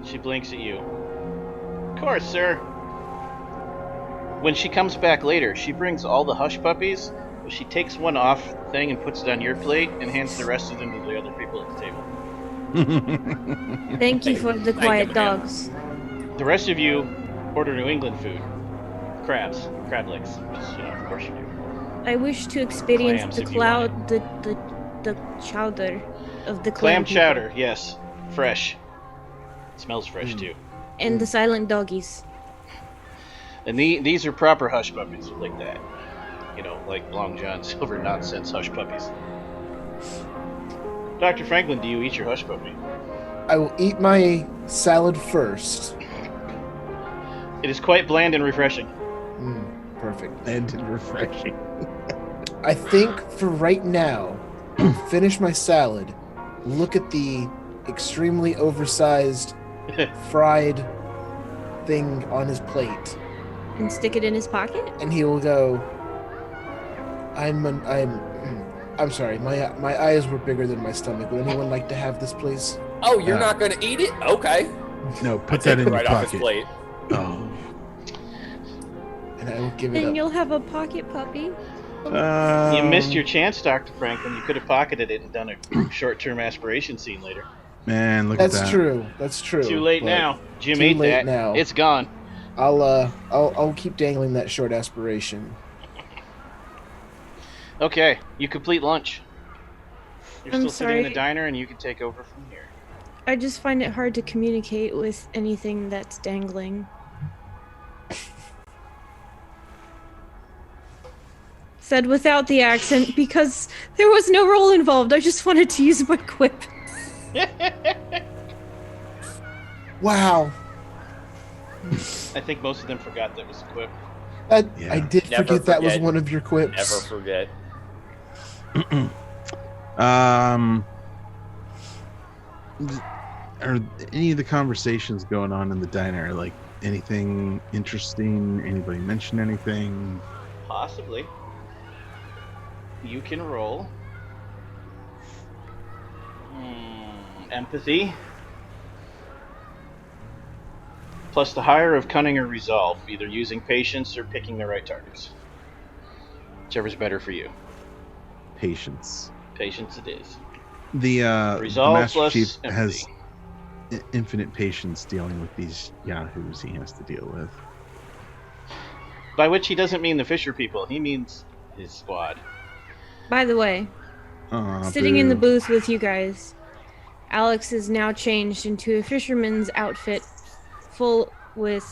She blinks at you. Of course, sir. When she comes back later, she brings all the hush puppies, but she takes one off the thing and puts it on your plate and hands the rest of them to the other people at the table. Thank you for the quiet you, ma'am. dogs. The rest of you order New England food. Crab legs. Just, of course you do. I wish to experience Clams, the if you want cloud, the chowder of the Clam people. chowder, yes. Fresh. It smells fresh, too. And the silent doggies. And these are proper hush puppies, like that. Like Long John Silver nonsense hush puppies. Dr. Franklin, do you eat your hush puppy? I will eat my salad first. It is quite bland and refreshing. Perfect. And refreshing. I think for right now, finish my salad, look at the extremely oversized fried thing on his plate, And stick it in his pocket? and he will go, I'm sorry, my eyes were bigger than my stomach. Would anyone like to have this, please? Oh, you're not going to eat it? Okay. No, put Take that it in right your off his pocket. plate. Oh. And I will give it Then up. you'll have a pocket puppy. You missed your chance, Dr. Franklin. You could have pocketed it and done a short-term aspiration scene later. Man, look at that. That's true. That's true. Too late but now. Jim too ate late that. now. It's gone. I'll keep dangling that short aspiration. Okay, you complete lunch. You're I'm still sitting in the sorry. diner, and you can take over from here. I just find it hard to communicate with anything that's dangling. Said without the accent because there was no role involved. I just wanted to use my quip. Wow. I think most of them forgot that was a quip. Yeah. I did Never forget that was forget. one of your quips. Never forget. are any of the conversations going on in the diner? Like anything interesting? Anybody mention anything? Possibly. You can roll. Empathy. Plus the higher of cunning or resolve, either using patience or picking the right targets. Whichever's better for you. Patience. Patience it is. The Resolve Master plus Chief empathy. has infinite patience dealing with these yahoos he has to deal with. By which he doesn't mean the Fisher people, he means his squad. By the way, Aw, sitting in the boo. booth with you guys, Alex is now changed into a fisherman's outfit, full with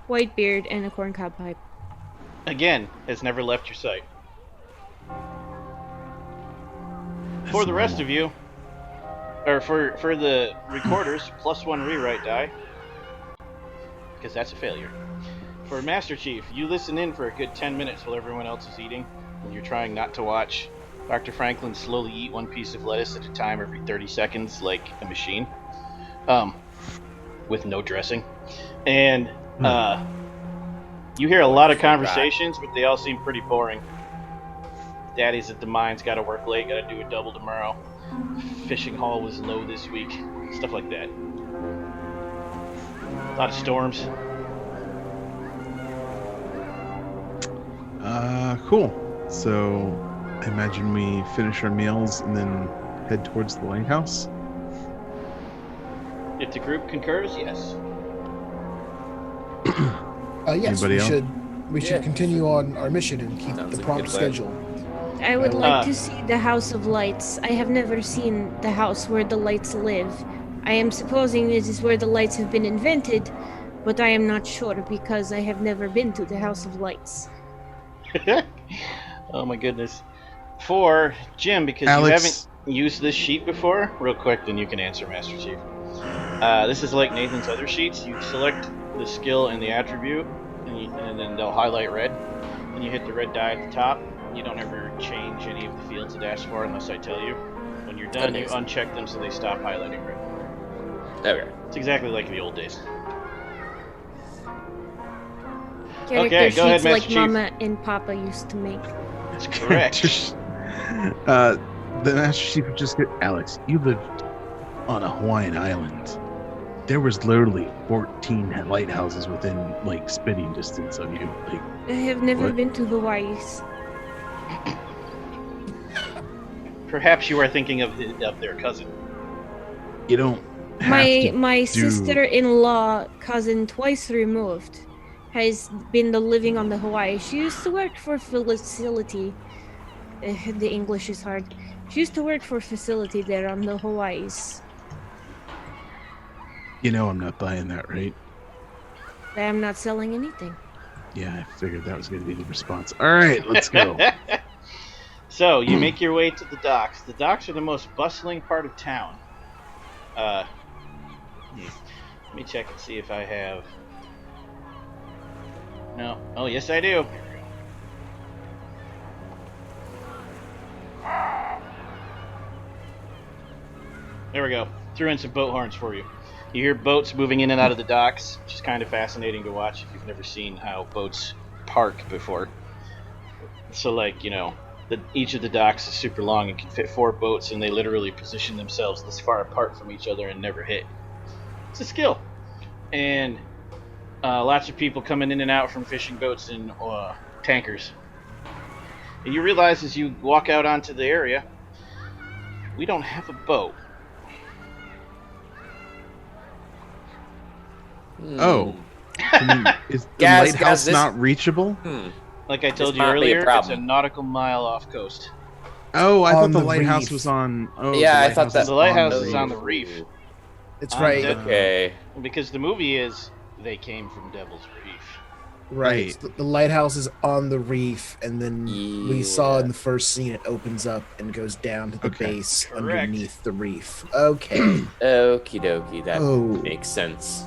white beard and a corncob pipe. Again, has never left your sight. That's For the rest normal. of you, or for the recorders, +1 rewrite die, because that's a failure. For Master Chief, you listen in for a good 10 minutes while everyone else is eating, and you're trying not to watch Dr. Franklin slowly eat one piece of lettuce at a time every 30 seconds like a machine, with no dressing. And you hear a lot of conversations, but they all seem pretty boring. Daddy's at the mines, gotta work late, gotta do a double tomorrow. Fishing haul was low this week. Stuff like that. A lot of storms. Cool. So I imagine we finish our meals and then head towards the lighthouse. If the group concurs, yes. Yes, Anybody else? we should continue on our mission and keep Sounds the like a prompt good plan. schedule. I would Uh, like to see the House of Lights. I have never seen the house where the lights live. I am supposing this is where the lights have been invented, but I am not sure because I have never been to the House of Lights. Oh my goodness. For Jim, because Alex. you haven't used this sheet before, real quick, then you can answer, Master Chief. This is like Nathan's other sheets. You select the skill and the attribute, and then they'll highlight red. And you hit the red die at the top. You don't ever change any of the fields it asks for unless I tell you. When you're done, you uncheck them so they stop highlighting red. Okay. It's exactly like in the old days. Character Okay, go ahead, sheets Master like Chief. Mama and Papa used to make. That's correct. The Master Chief would just get, Alex, you lived on a Hawaiian island. There was literally 14 lighthouses within like spitting distance of you. Like, I have never What? been to Hawaii. Perhaps you are thinking of their cousin. you don't have My to my do- sister-in-law cousin twice removed has been living on the Hawaii. She used to work for facility. The English is hard. She used to work for facility there on the Hawaiis. You know I'm not buying that, right? I am not selling anything. Yeah, I figured that was going to be the response. All right, let's go. So, you make your way to the docks. The docks are the most bustling part of town. Let me check and see if I have... No. Oh, yes I do. There we go. Threw in some boat horns for you. You hear boats moving in and out of the docks, which is kind of fascinating to watch if you've never seen how boats park before. So, like, you know, each of the docks is super long and can fit 4 boats, and they literally position themselves this far apart from each other and never hit. It's a skill. And lots of people coming in and out from fishing boats and tankers. And you realize as you walk out onto the area, we don't have a boat. Oh. Is the Guys, lighthouse this- not reachable? Like I told This you might be a earlier, it's a problem. nautical mile off coast. Oh, I On thought the the lighthouse reef. was on. Oh, Yeah, the I thought lighthouse that- is The lighthouse on is the on reef. the reef. It's On right. the- Okay. Because the movie is They Came from Devil's Reef. Right. The lighthouse is on the reef, and then we saw Yeah. in the first scene it opens up and goes down to the Okay. base Correct. underneath the reef. Okay. Okie dokie. That Oh. makes sense.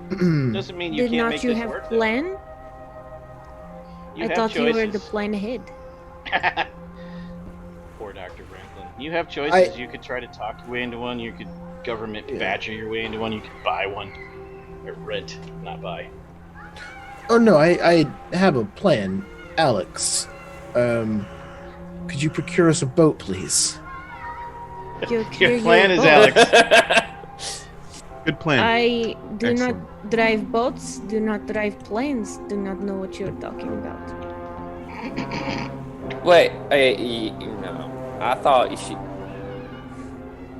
Doesn't mean you Did can't not make you this have work. though. plan? You I have thought choices. you were the plan ahead. Poor Dr. Franklin. You have choices. You could try to talk your way into one. You could government badger your way into one. You can buy one. Or rent, not buy. Oh no, I have a plan, Alex. Could you procure us a boat, please? Your plan is Alex. Good plan. I do Excellent. not drive boats, do not drive planes, do not know what you're talking about. Wait, no. I thought she.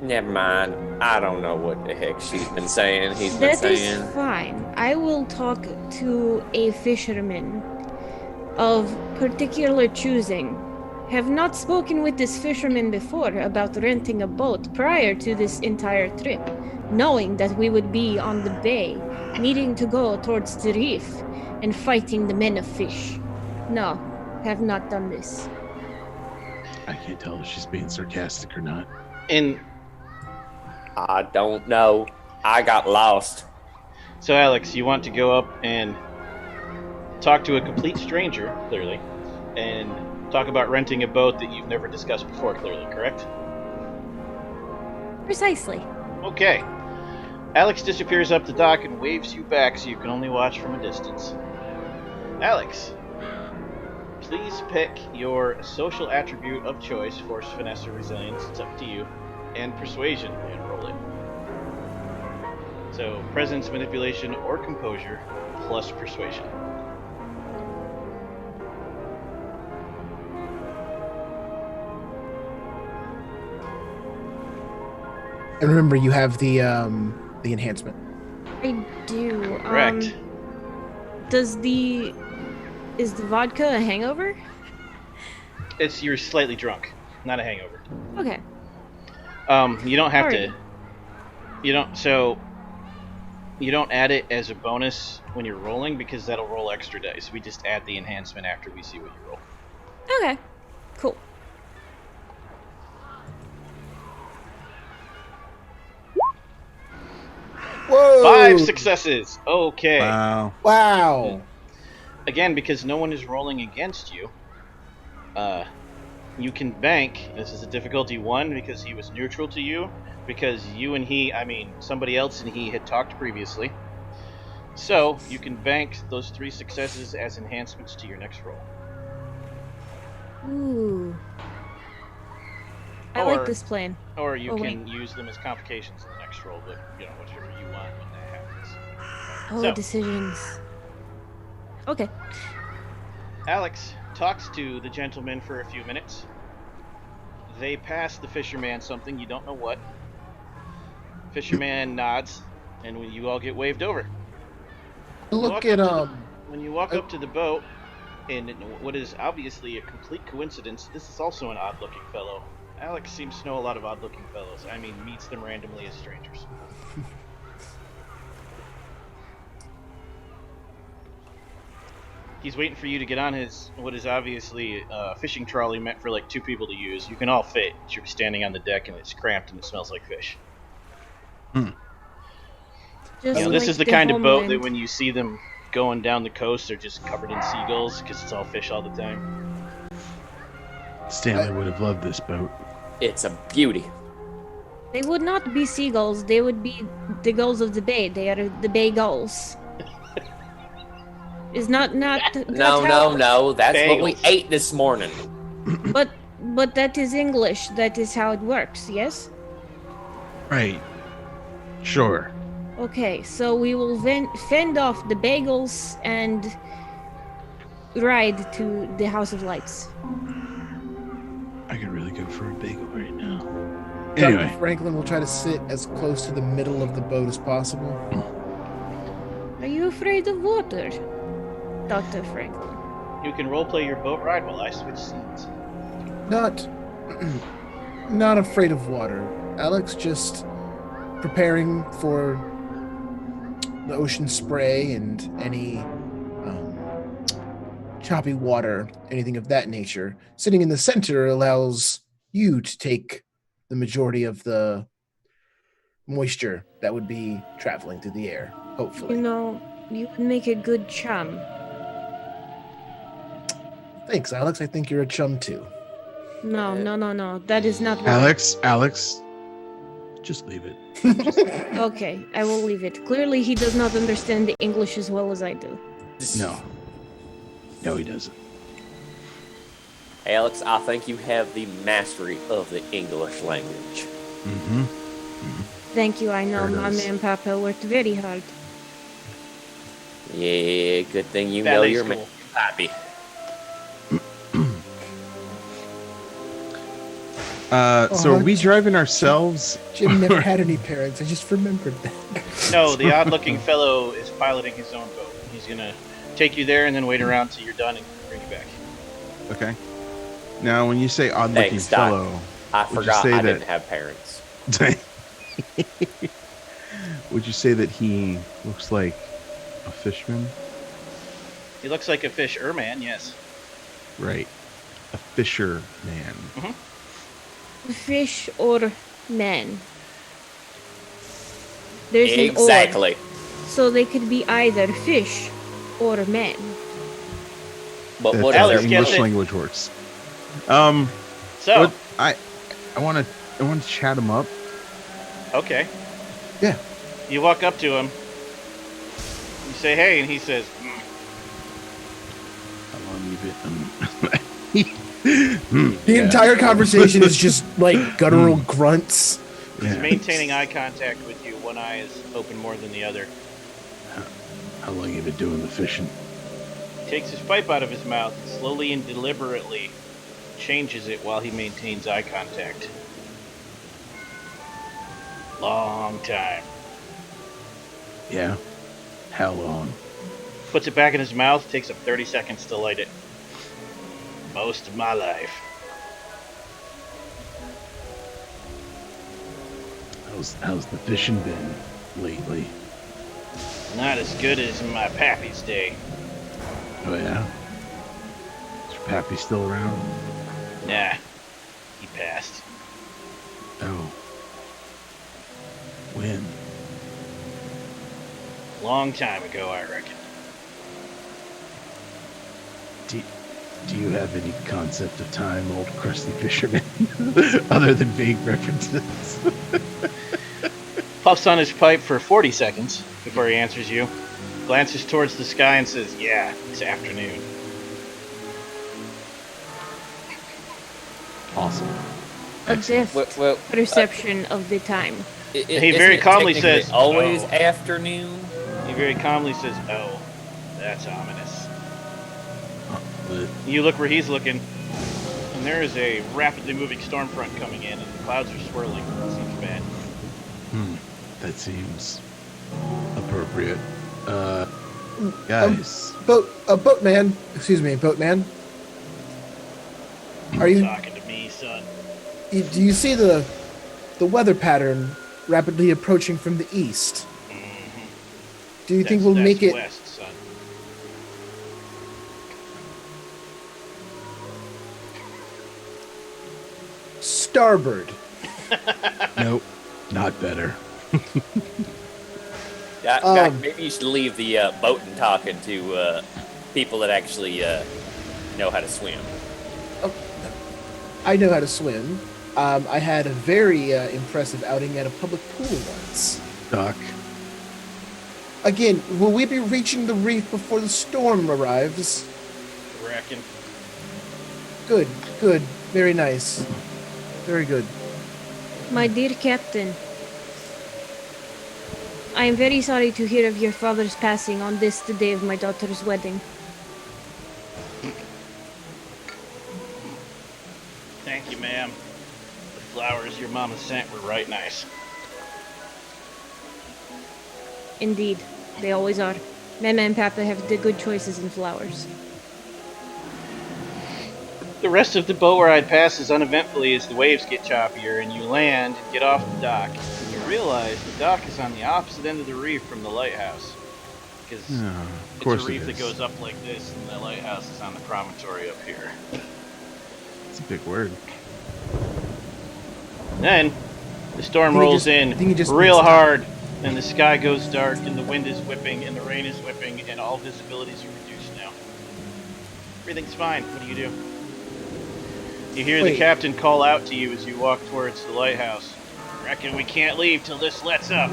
Never mind. I don't know what the heck she's been saying. He's been That is saying. fine. I will talk to a fisherman of particular choosing. Have not spoken with this fisherman before about renting a boat prior to this entire trip, knowing that we would be on the bay, needing to go towards the reef and fighting the men of fish. No, have not done this. I can't tell if she's being sarcastic or not. And I don't know. I got lost. so, Alex, you want to go up and talk to a complete stranger, clearly, and talk about renting a boat that you've never discussed before, clearly, correct? Precisely. Okay. Alex disappears up the dock and waves you back so you can only watch from a distance. Alex, please pick your social attribute of choice, force, finesse, or resilience, it's up to you, and persuasion, and roll it. So, presence, manipulation, or composure, plus persuasion. And remember, you have the enhancement. I do. Correct. Is the vodka a hangover? You're slightly drunk, not a hangover. Okay. You don't have Alright. to. You don't add it as a bonus when you're rolling because that'll roll extra dice. We just add the enhancement after we see what you roll. Okay. Cool. Whoa! 5 successes. Okay. Wow. Wow. Again, because no one is rolling against you, you can bank. This is a difficulty 1 because he was neutral to you, because you and somebody else and he had talked previously. So you can bank those 3 successes as enhancements to your next roll. Ooh. I Or- like this plan. Or you Oh, can use them as complications in the next roll, but whatever you want when that happens. Oh, So- decisions. Okay. Alex talks to the gentleman for a few minutes. They pass the fisherman something, you don't know what. Fisherman nods, and you all get waved over. Look at When you walk up to the boat, and what is obviously a complete coincidence, this is also an odd-looking fellow. Alex seems to know a lot of odd-looking fellows. Meets them randomly as strangers. He's waiting for you to get on his, what is obviously a fishing trolley meant for like 2 people to use. You can all fit. You're standing on the deck and it's cramped and it smells like fish. Just This like is the kind of boat that homeland. when you see them going down the coast, they're just covered in seagulls because it's all fish all the time. Stanley would have loved this boat. It's a beauty. They would not be seagulls. They would be the gulls of the bay. They are the bay gulls. Is not No. That's what we Bagels. ate this morning. But that is English. That is how it works. Yes. Right. Sure. Okay. So we will fend off the bagels and ride to the House of Lights. I could really go for a bagel right now. Dr. Anyway, Franklin will try to sit as close to the middle of the boat as possible. Are you afraid of water, Dr. Franklin? You can roleplay your boat ride while I switch scenes. Not afraid of water. Alex, just preparing for the ocean spray and any choppy water, anything of that nature. Sitting in the center allows you to take the majority of the moisture that would be traveling through the air, hopefully. You know, you would make a good chum. Thanks, Alex. I think you're a chum too. No. That is not what Alex, Just leave it. Okay, I will leave it. Clearly, he does not understand the English as well as I do. No. No, he doesn't. Alex, I think you have the mastery of the English language. Mm-hmm. Thank you, I know Sure Mommy does. and Papa worked very hard. Yeah, good thing you know Ballet your school. Pappy. So are we driving ourselves? Jim never had any parents. I just remembered that. No, the odd-looking fellow is piloting his own boat. He's gonna take you there and then wait around till you're done and bring you back. Okay. Now, when you say odd-looking Thanks, Doc. fellow, I Would you forgot say I that- didn't have parents. would you say that he looks like a fishman? He looks like a fisherman, yes. Right. A fisher man. Fish or man? There's an or, Exactly. so they could be either fish or man. But That's what how other the English get it. language works. So, What, I want to chat him up. okay. Yeah. You walk up to him. You say, hey, and he says, How long you been? The entire conversation is just like guttural grunts. he's maintaining eye contact with you. One eye is open more than the other. How long you been doing the fishing? Takes his pipe out of his mouth and slowly and deliberately changes it while he maintains eye contact. Long time. Yeah. How long? Puts it back in his mouth, takes up 30 seconds to light it. Most of my life. How's the fishing been lately? Not as good as my pappy's day. Oh yeah. Is your pappy still around? Nah, he passed. Oh. When? Long time ago, I reckon. Do you have any concept of time, old crusty fisherman, other than vague references? Puffs on his pipe for 40 seconds before he answers you. Glances towards the sky and says, yeah, it's afternoon. Awesome. A deft Well, perception of the time. He very calmly says, always "Oh." afternoon. He very calmly says, oh, that's ominous. But You look where he's looking, and there is a rapidly moving storm front coming in, and the clouds are swirling. It seems bad. that seems appropriate. Guys. Boatman. Excuse me, boatman. Are you? Talking to me, son. Do you see the weather pattern rapidly approaching from the east? Do you think we'll That's make it? west, son. Starboard. Nope. Not better. Doc, maybe you should leave the boating talking to people that actually know how to swim. I know how to swim. I had a very impressive outing at a public pool once. Doc. Again, will we be reaching the reef before the storm arrives? Reckon. Good, good, very nice. Very good. My dear Captain, I am very sorry to hear of your father's passing on this, the day of my daughter's wedding. Thank you, ma'am. The flowers your mama sent were right nice. Indeed, they always are. Mama and Papa have the good choices in flowers. The rest of the boat ride passes uneventfully as the waves get choppier and you land and get off the dock. You realize the dock is on the opposite end of the reef from the lighthouse. Because Of it's course a it reef that is. goes up like this and the lighthouse is on the promontory up here. It's a big word. Then the storm I think he rolls just- I in think he just real mixed up. hard and the sky goes dark and the wind is whipping and the rain is whipping and all visibilities are reduced now. Everything's fine. What do you do? You hear the Wait. captain call out to you as you walk towards the lighthouse. Reckon we can't leave till this lets up.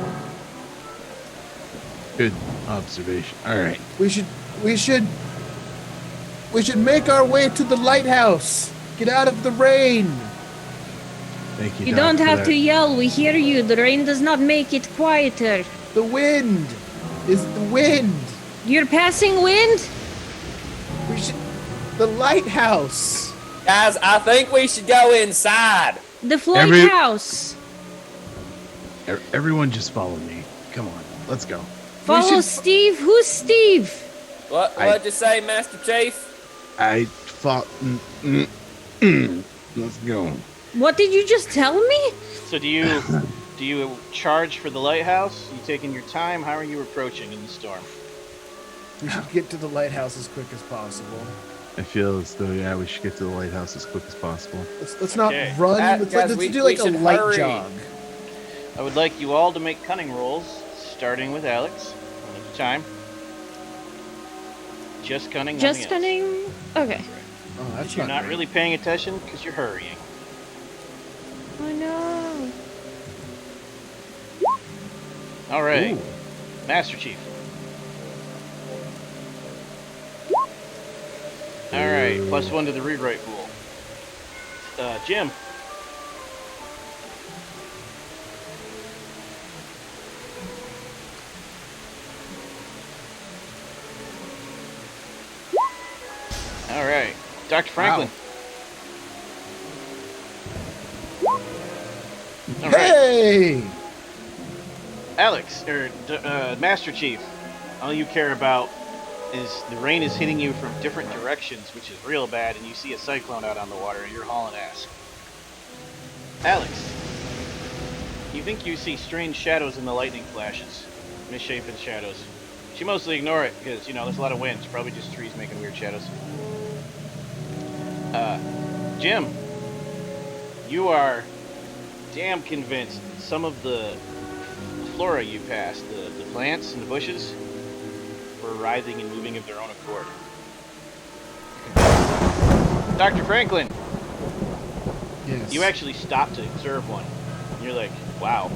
Good observation. All right. We should make our way to the lighthouse. Get out of the rain. Thank you. You Doc, don't for have that. to yell. We hear you. The rain does not make it quieter. The wind is the wind. You're passing wind? We should. The lighthouse. Guys, I think we should go inside. The float Every- house. Everyone, just follow me. Come on, let's go. Follow should- Steve. Who's Steve? What'd you say, Master Chief? I thought. Let's go. What did you just tell me? So do you charge for the lighthouse? You taking your time? How are you approaching in the storm? We should get to the lighthouse as quick as possible. I feel as though we should get to the lighthouse as quick as possible. Let's not Okay. run. Guys, Let's we do like a should light hurry. jog. I would like you all to make cunning rolls, starting with Alex. One at a time. Just cunning. Just nothing else. cunning? Okay. Oh, that's You're not great. really paying attention because you're hurrying. Oh no. All right, Ooh. Master Chief. All right, +1 to the rewrite pool. Jim. All right, Dr. Franklin. All right. Hey! Alex, Master Chief, all you care about is the rain is hitting you from different directions, which is real bad, and you see a cyclone out on the water, and you're hauling ass. Alex, you think you see strange shadows in the lightning flashes, misshapen shadows. But you mostly ignore it, because, there's a lot of wind. It's probably just trees making weird shadows. Jim, you are damn convinced some of the flora you passed, the plants and the bushes, were writhing and moving of their own accord. Dr. Franklin, Yes. you actually stopped to observe one. And you're like, wow,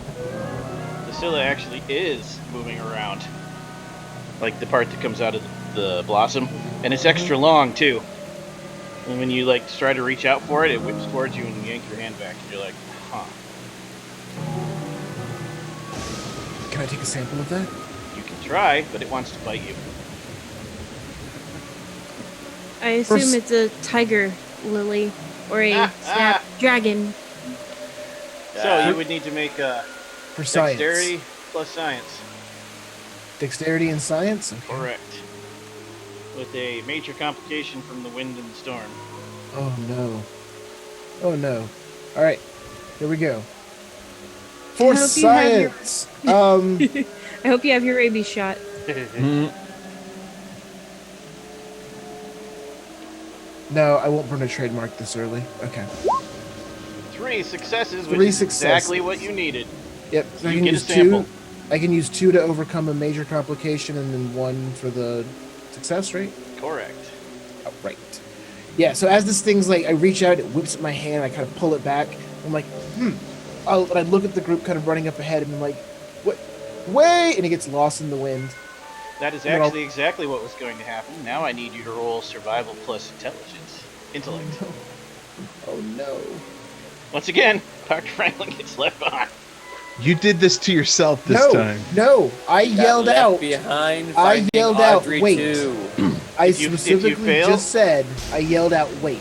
the Scylla actually is moving around. Like the part that comes out of the blossom. And it's extra long, too. And when you, try to reach out for it, it whips towards you and you yank your hand back. And you're like, huh. Can I take a sample of that? You can try, but it wants to bite you. I assume First- it's a tiger lily or a snap dragon. So you would need to make a For science. dexterity plus science. Dexterity and science? Okay. Correct. With a major complication from the wind and the storm. Oh no. Oh no. Alright. Here we go. For I hope you have your- science! I hope you have your rabies shot. No, I won't burn a trademark this early. Okay. 3 successes, which 3 is successes. exactly what you needed. Yep. So I You can get a use sample. 2. I can use 2 to overcome a major complication and then 1 for the success rate. Correct. Oh, right. Yeah, so as this thing's I reach out, it whips at my hand, I kind of pull it back. I'm like, and I look at the group kind of running up ahead and I'm like, what? Wait! And it gets lost in the wind. That is Well- actually exactly what was going to happen. Now I need you to roll survival plus intellect. Oh no. Once again, Dr. Franklin gets left behind. You did this to yourself this No, time. no, I Got yelled left out. Behind I finding yelled out, Audrey wait. too. I If you specifically fail- just said, I yelled out, wait.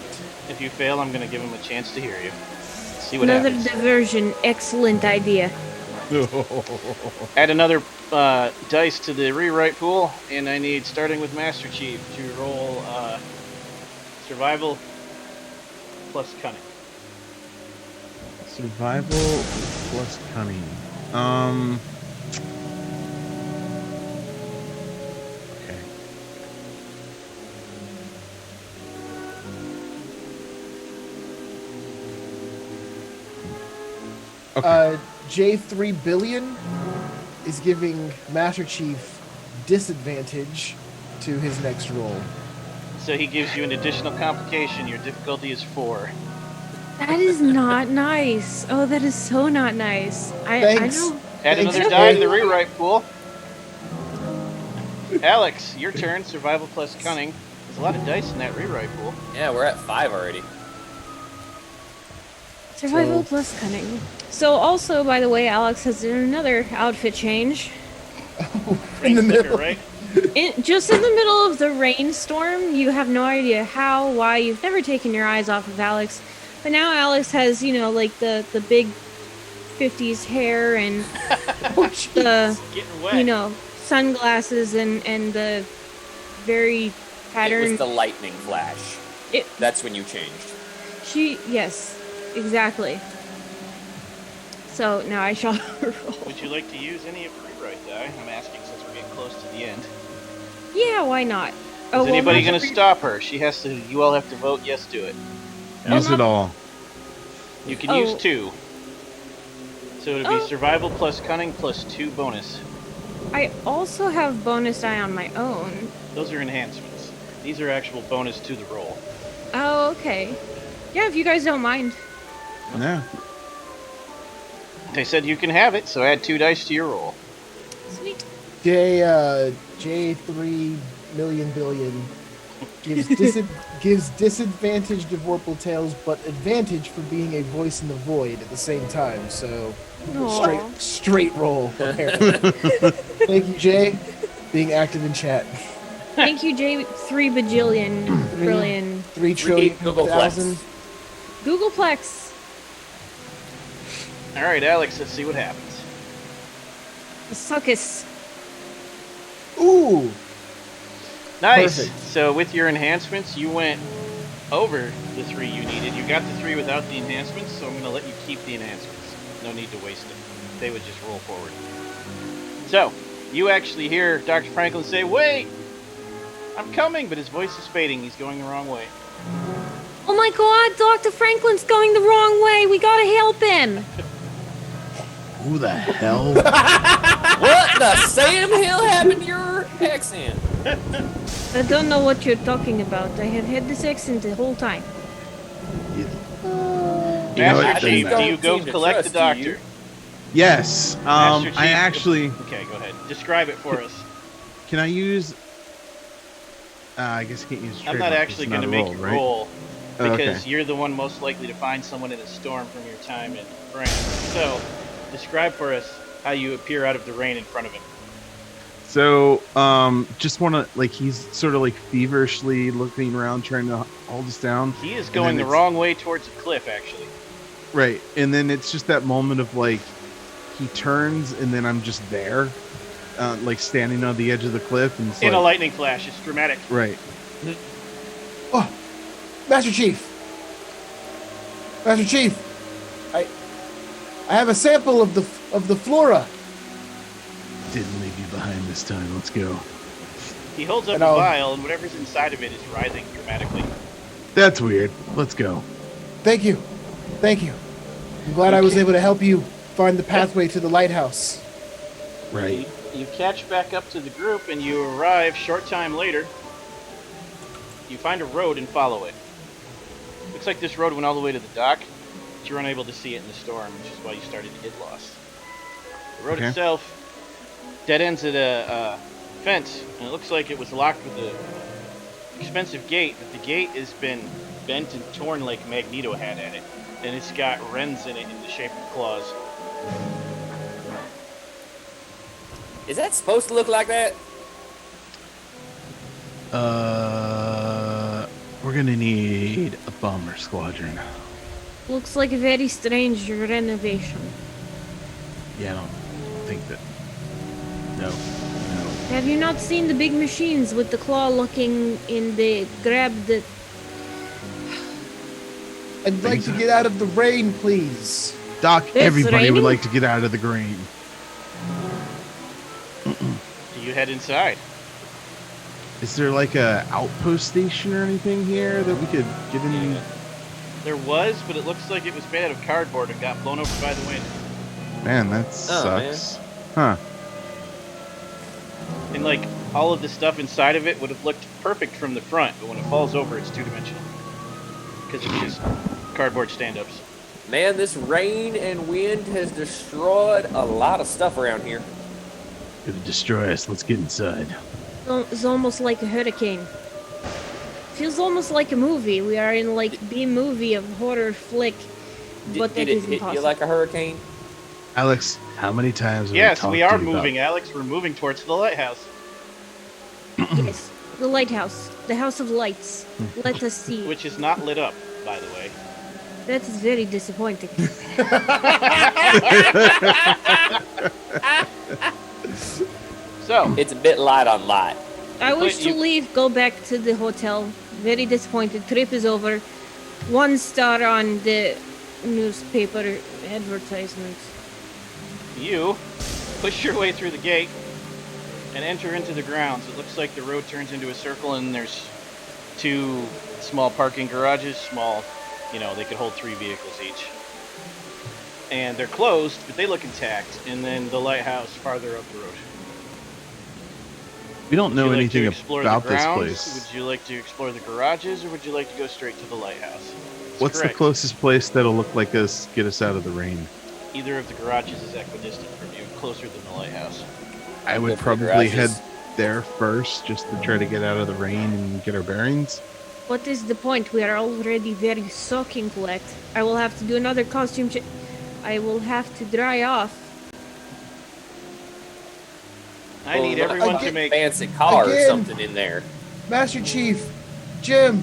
If you fail, I'm going to give him a chance to hear you. See what Another happens. diversion. Excellent idea. Add another dice to the rewrite pool, and I need, starting with Master Chief, to roll survival plus cunning. Survival plus cunning. Okay. Okay. J3 Billion is giving Master Chief disadvantage to his next roll. So he gives you an additional complication. Your difficulty is 4. That is not nice. Oh, that is so not nice. I Thanks. know. Add Thanks, another Jay. die to the rewrite pool. Alex, your turn. Survival plus cunning. There's a lot of dice in that rewrite pool. Yeah, we're at 5 already. Survival So- plus cunning. So also, by the way, Alex has done another outfit change. In the Rain sticker, middle. right? Just in the middle of the rainstorm, you have no idea how, why. You've never taken your eyes off of Alex, but now Alex has, like the big 50s hair and the Getting wet. sunglasses and the very It patterned. was the lightning flash. That's when you changed. Yes, exactly. So now I shall roll. Would you like to use any of the rewrite die? I'm asking since we're getting close to the end. Yeah, why not? Is anybody not going to every- stop her? She has to. You all have to vote yes to it. Use not- it all. You can Oh. use 2. So it'll be Oh. survival plus cunning plus 2 bonus. I also have bonus die on my own. Those are enhancements. These are actual bonus to the roll. Oh, okay. Yeah, if you guys don't mind. Yeah. They said you can have it, so add 2 dice to your roll. Sweet. J3 million billion gives disadvantage to Vorpal Tales, but advantage for being a voice in the void at the same time. So Aw. straight roll. Apparently. Thank you, Jay, being active in chat. Thank you, J. 3 bajillion. Brilliant. 3 trillion Googleplex. thousand. Googleplex. All right, Alex, let's see what happens. Suckus. Ooh, Nice. Perfect. So with your enhancements, you went over the 3 you needed. You got the 3 without the enhancements, so I'm going to let you keep the enhancements. No need to waste it. They would just roll forward. So, you actually hear Dr. Franklin say, "Wait! I'm coming!" But his voice is fading. He's going the wrong way. Oh my god, Dr. Franklin's going the wrong way. We gotta help him. Who the hell? What the Sam Hill happened to your accent? I don't know what you're talking about. I have had this accent the whole time. You Master know what, Chief, then- do you go Seem to collect the trust you. doctor? Yes. Master Chief, I actually. Okay, go ahead. Describe it for us. Can I use? I guess I can't use. I'm not trademark, actually it's going to a make roll, you right? roll Oh, because okay. you're the one most likely to find someone in a storm from your time in France. So, describe for us how you appear out of the rain in front of him. So, just want to he's sort of feverishly looking around, trying to hold us down. He is going the it's- wrong way towards a cliff, actually. Right, and then it's just that moment of he turns, and then I'm just there, standing on the edge of the cliff, and it's In a lightning flash. It's dramatic. right. oh, Master Chief. Master Chief, I have a sample of the flora. Didn't leave you behind this time. Let's go. He holds up And a I'll- vial, and whatever's inside of it is rising dramatically. That's weird. Let's go. Thank you. Thank you. I'm glad I was able to help you find the pathway to the lighthouse. Right. You catch back up to the group, and you arrive short time later. You find a road and follow it. Looks like this road went all the way to the dock, but you're unable to see it in the storm, which is why you started to get lost. The road Okay. itself dead ends at a fence, and it looks like it was locked with an expensive gate, but the gate has been bent and torn like Magneto had at it, and it's got rends in it in the shape of claws. Is that supposed to look like that? We're gonna need a bomber squadron. Looks like a very strange renovation. Yeah, I don't think that. No. Have you not seen the big machines with the claw looking in the grab the... I'd like to get out of the rain, please. Doc, It's everybody would raining? like to get out of the grain. Do you head inside? Is there a outpost station or anything here that we could get in? There was, but it looks like it was made out of cardboard and got blown over by the wind. Man, that Oh, man. sucks. Huh. And all of the stuff inside of it would have looked perfect from the front, but when it falls over, it's 2-dimensional. Because it's just cardboard stand-ups. Man, this rain and wind has destroyed a lot of stuff around here. Gonna destroy us. Let's get inside. It's almost like a hurricane. Feels almost like a movie. We are in like B-movie of horror flick, but Did that it is hit impossible. you like a hurricane? Alex, how many times have Yes, we we talked are to you about- moving, Alex. We're moving towards the lighthouse. Yes, the lighthouse, the house of lights. Let us see. Which is not lit up, by the way. That is very disappointing. So, It's a bit light on light. I wish to you- leave, go back to the hotel. Very disappointed. Trip is over. 1 star on the newspaper advertisement. you push your way through the gate and enter into the grounds. It looks like the road turns into a circle, and there's 2 small parking garages. Small, they could hold 3 vehicles each. And they're closed, but they look intact. And then the lighthouse farther up the road. We don't know Would you like anything to explore about the this grounds? place. Would you like to explore the garages, or would you like to go straight to the lighthouse? It's What's correct. the closest place that'll look like us, get us out of the rain? Either of the garages is equidistant from you, closer than the lighthouse. I Go would for the probably head garages. there first, just to try to get out of the rain and get our bearings. What is the point? We are already very soaking wet. I will have to do another costume change. I will have to dry off. I need Well, everyone to again- make. Fancy car or Again. something in there. Master Chief, Jim,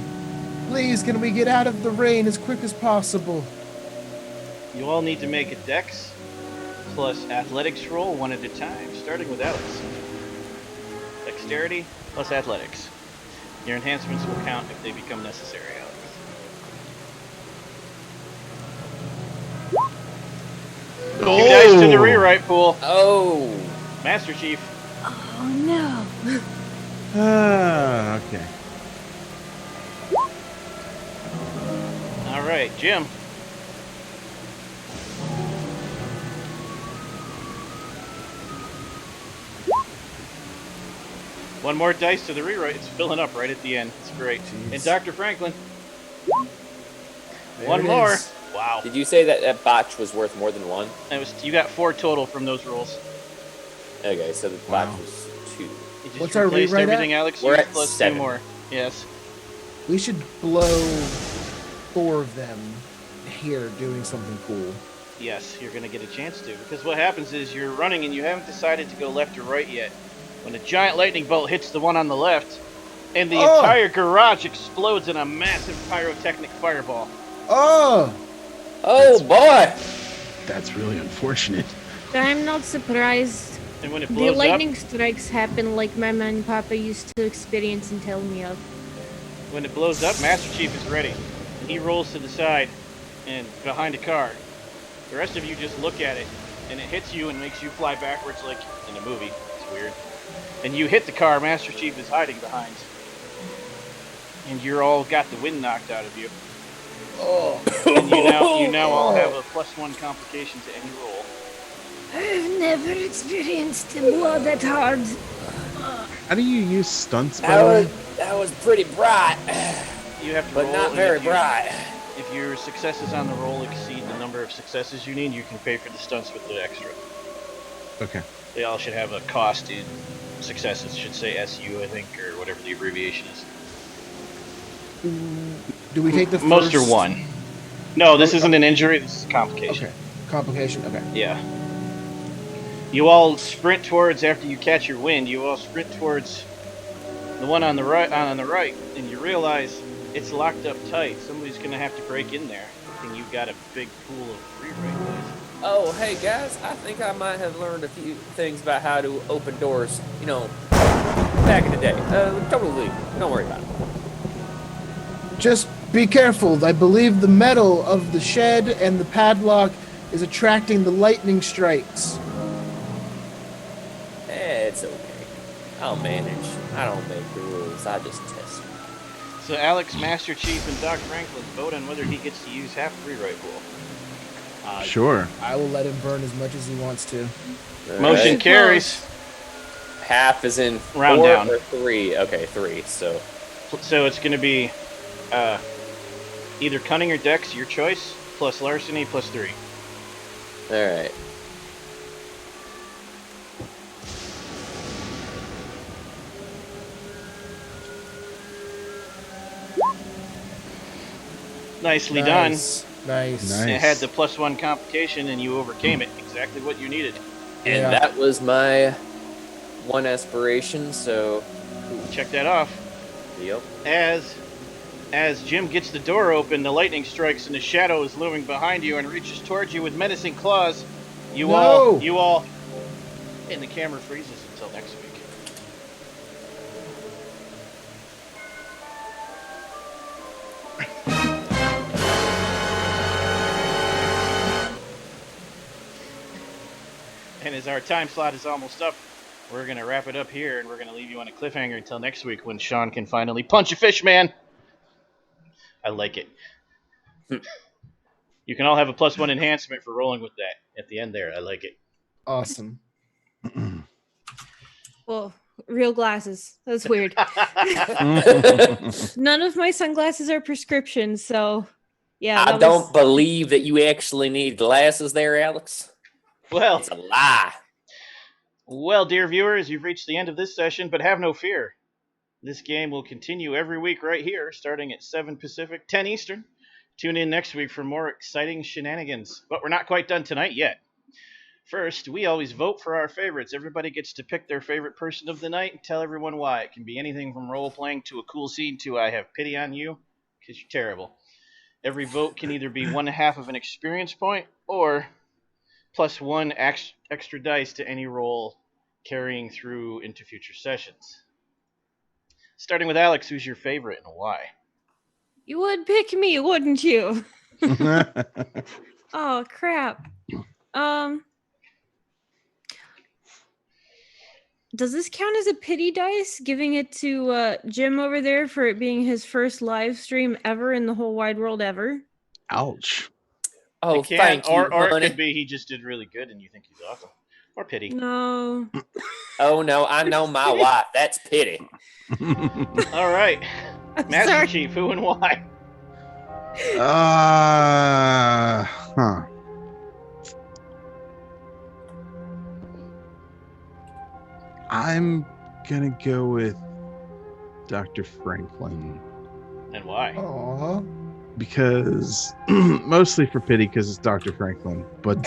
please, can we get out of the rain as quick as possible? You all need to make a dex plus athletics roll 1 at a time, starting with Alex. Dexterity plus athletics. Your enhancements will count if they become necessary, Alex. Two dice to the rewrite pool. Oh, Master Chief. Oh no. Okay. All right, Jim. One more dice to the rewrite. It's filling up right at the end. It's great. Jeez. And Dr. Franklin. There One it more. is. Wow. did you say that botch was worth more than 1? You got 4 total from those rolls. Okay, so the Wow. botch was 2. You just What's our replaced rewrite everything, at? Alex. We're You at plus 7. 2 more. Yes. We should blow 4 of them here doing something cool. Yes, you're going to get a chance to. Because what happens is you're running and you haven't decided to go left or right yet. When a giant lightning bolt hits the one on the left, and the Oh! entire garage explodes in a massive pyrotechnic fireball. Oh! Oh boy! That's really unfortunate. I'm not surprised. And when it The blows lightning up, strikes happen like my man Papa used to experience and tell me of. Master Chief is ready. And he rolls to the side and behind a car. The rest of you just look at it, and it hits you and makes you fly backwards like in a movie. It's weird. And you hit the car Master Chief is hiding behind. And you're all got the wind knocked out of you. Oh! And you now all have a +1 complication to any roll. I've never experienced blood that hard. How do you use stunts, by the way? That was pretty bright, You have to but roll, not and very if you- bright. If your successes on the roll exceed the number of successes you need, you can pay for the stunts with the extra. Okay. They all should have a cost in successes. Should say SU, I think, or whatever the abbreviation is. Do we take the Most first... are 1. No, this isn't an injury. This is a complication. Okay. Complication? Okay. Yeah. You all sprint towards, after you catch your wind, you all sprint towards the one on the right, and you realize it's locked up tight. Somebody's gonna have to break in there, and you've got a big pool of rewrite dice. Oh, hey guys, I think I might have learned a few things about how to open doors, back in the day. Totally, don't worry about it. Just be careful. I believe the metal of the shed and the padlock is attracting the lightning strikes. It's okay. I'll manage. I don't make the rules, I just test them. So Alex, Master Chief, and Doc Franklin vote on whether he gets to use half the rewrite pool. Sure. I will let him burn as much as he wants to. Motion Alright. carries. Half is in Round 4 down. or 3. Okay, 3, so... So it's going to be Either cunning or dex, your choice, plus larceny, plus 3. Alright. Nicely done. Nice. It had the +1 complication, and you overcame it. Exactly what you needed. And Yeah. that was my 1 aspiration, so... Check that off. Yep. As Jim gets the door open, the lightning strikes and the shadow is looming behind you and reaches towards you with menacing claws. You all, and the camera freezes until next week. And as our time slot is almost up, we're going to wrap it up here, and we're going to leave you on a cliffhanger until next week when Sean can finally punch a fish man. I like it. You can all have a +1 enhancement for rolling with that at the end there. I like it. Awesome. Well, real glasses. That's weird. None of my sunglasses are prescription, so yeah. I don't believe that you actually need glasses there, Alex. Well, It's a lie. Well, dear viewers, you've reached the end of this session, but have no fear. This game will continue every week right here, starting at 7 Pacific, 10 Eastern. Tune in next week for more exciting shenanigans. But we're not quite done tonight yet. First, we always vote for our favorites. Everybody gets to pick their favorite person of the night and tell everyone why. It can be anything from role-playing to a cool scene to I have pity on you, because you're terrible. Every vote can either be 1/2 of an experience point, or +1 extra dice to any roll carrying through into future sessions. Starting with Alex, who's your favorite and why? You would pick me, wouldn't you? Oh crap. Does this count as a pity dice? Giving it to Jim over there for it being his first live stream ever in the whole wide world ever? Ouch. Oh, It can, thank you, or it honey. could be he just did really good and you think he's awesome. Or pity. No. Oh, no, I know my wife. That's pity. All right. I'm Master sorry. Chief, who and why? Huh. I'm gonna go with Dr. Franklin And why? Aww. because mostly for pity because it's Dr. Franklin, but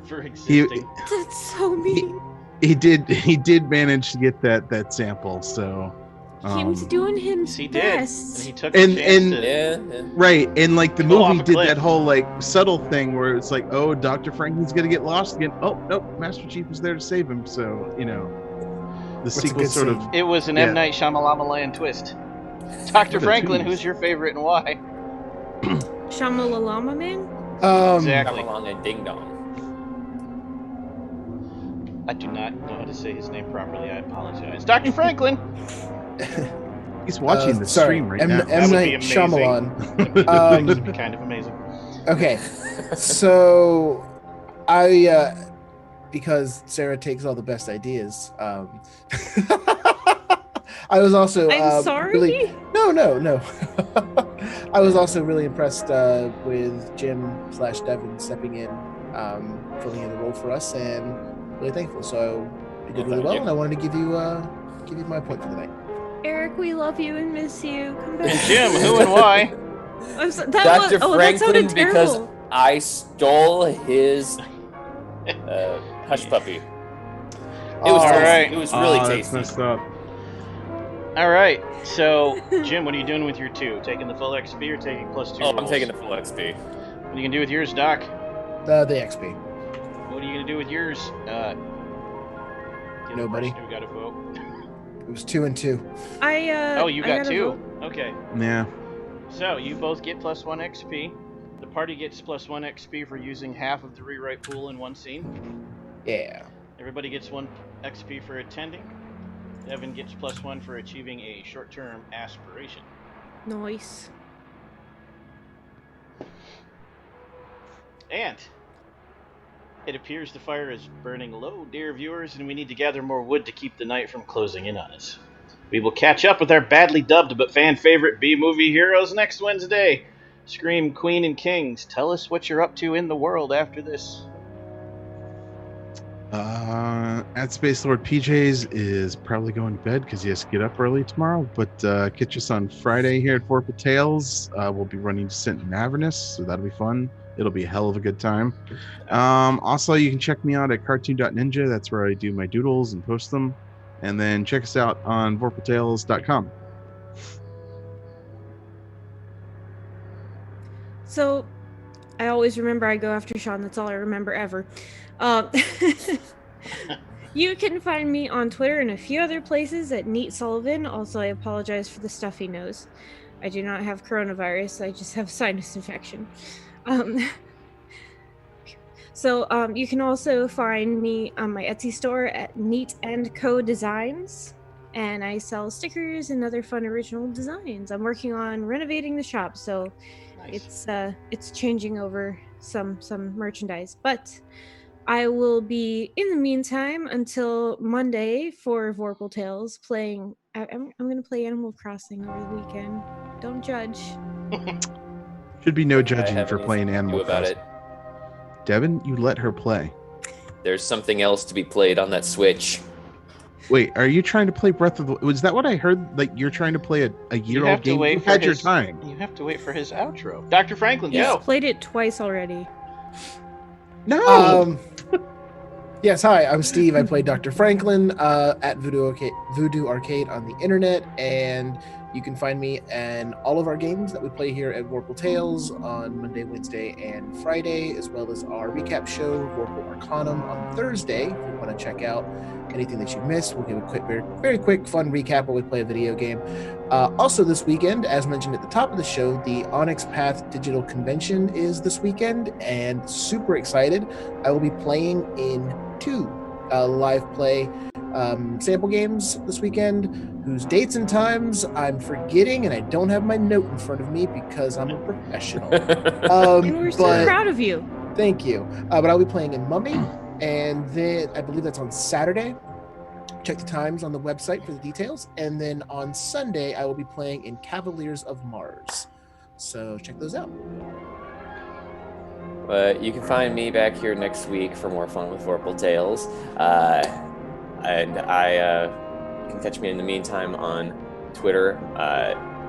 For existing. That's so mean. he did manage to get that sample, so He was doing his He did. And best. he took And- the chance and- to... Yeah. right, and like the Go off movie a did cliff. that whole like subtle thing where it's like, oh, Dr. Franklin's gonna get lost again. Oh nope, Master Chief is there to save him. So the a sequel good sort scene? of It was an Yeah. M. Night Shyamalan twist. Dr. What a Franklin, twist. who's your favorite and why? Shamalalama man? Exactly. Come along and ding dong. I do not know how to say his name properly. I apologize. Dr. Franklin! he's watching the sorry, stream right M. now. That M. would be Night amazing. Shyamalan. That would be kind of amazing. Okay, so I because Sarah takes all the best ideas. I was also I'm sorry? really no. I was also really impressed with Jim/Devin stepping in, filling in the role for us, and really thankful. So you did really Thank well, you. and I wanted to give you my point for the night. Eric, we love you and miss you. Come And back. Jim, who and why? That Dr. that Franklin, sounded because terrible. I stole his hush puppy. It was All tasty. right. It was really That's tasty. messed up. All right. So, Jim, what are you doing with your 2? Taking the full XP or taking +2 Oh, I'm rolls? taking the full XP. What are you going to do with yours, Doc? The XP. What are you going to do with yours? The other Nobody. person who got a vote. It was 2 and 2. Oh, you I got a 2. vote. Okay. Yeah. So, you both get +1 XP. The party gets +1 XP for using half of the rewrite pool in one scene. Yeah. Everybody gets 1 XP for attending. Evan gets +1 for achieving a short-term aspiration. Nice. And it appears the fire is burning low, dear viewers, and we need to gather more wood to keep the night from closing in on us. We will catch up with our badly dubbed but fan favorite B-movie heroes next Wednesday. Scream, Queen, and Kings, tell us what you're up to in the world after this. At Space Lord PJ's is probably going to bed because he has to get up early tomorrow. But catch us on Friday here at Vorpal Tales. We'll be running Descent and Avernus, so that'll be fun. It'll be a hell of a good time. Also, you can check me out at cartoon.ninja. That's where I do my doodles and post them. And then check us out on vorpaltales.com. So, I always remember I go after Sean. That's all I remember ever. You can find me on Twitter and a few other places at Neat Sullivan. Also, I apologize for the stuffy nose. I do not have coronavirus. I just have sinus infection. So you can also find me on my Etsy store at Neat & Co Designs. And I sell stickers and other fun original designs. I'm working on renovating the shop, so Nice. it's changing over some merchandise. But I will be in the meantime until Monday for Vorpal Tales playing. I'm going to play Animal Crossing over the weekend. Don't judge. Should be no I judging have for anything playing to do Animal about Crossing. it. Devin, you let her play. There's something else to be played on that Switch. Wait, are you trying to play Breath of the... Was that what I heard? Like, you're trying to play a You year-old have to game? wait You for had your his time. You have to wait for his outro. Dr. Franklin, He's go. played it twice already. No! Yes, hi, I'm Steve. I play Dr. Franklin at Voodoo Arcade on the internet, and you can find me in all of our games that we play here at Vorpal Tales on Monday, Wednesday, and Friday, as well as our recap show, Vorpal Arcanum, on Thursday. If you want to check out anything that you missed, we'll give a quick, very quick, fun recap while we play a video game. Also this weekend, as mentioned at the top of the show, the Onyx Path Digital Convention is this weekend, and super excited. I will be playing in 2 live play sample games this weekend, whose dates and times I'm forgetting, and I don't have my note in front of me because I'm a professional. And we're so but proud of you. thank you. But I'll be playing in Mummy, and then I believe that's on Saturday. Check the times on the website for the details. And then on Sunday, I will be playing in Cavaliers of Mars. So check those out. You can find me back here next week for more fun with Vorpal Tales. And you can catch me in the meantime on Twitter.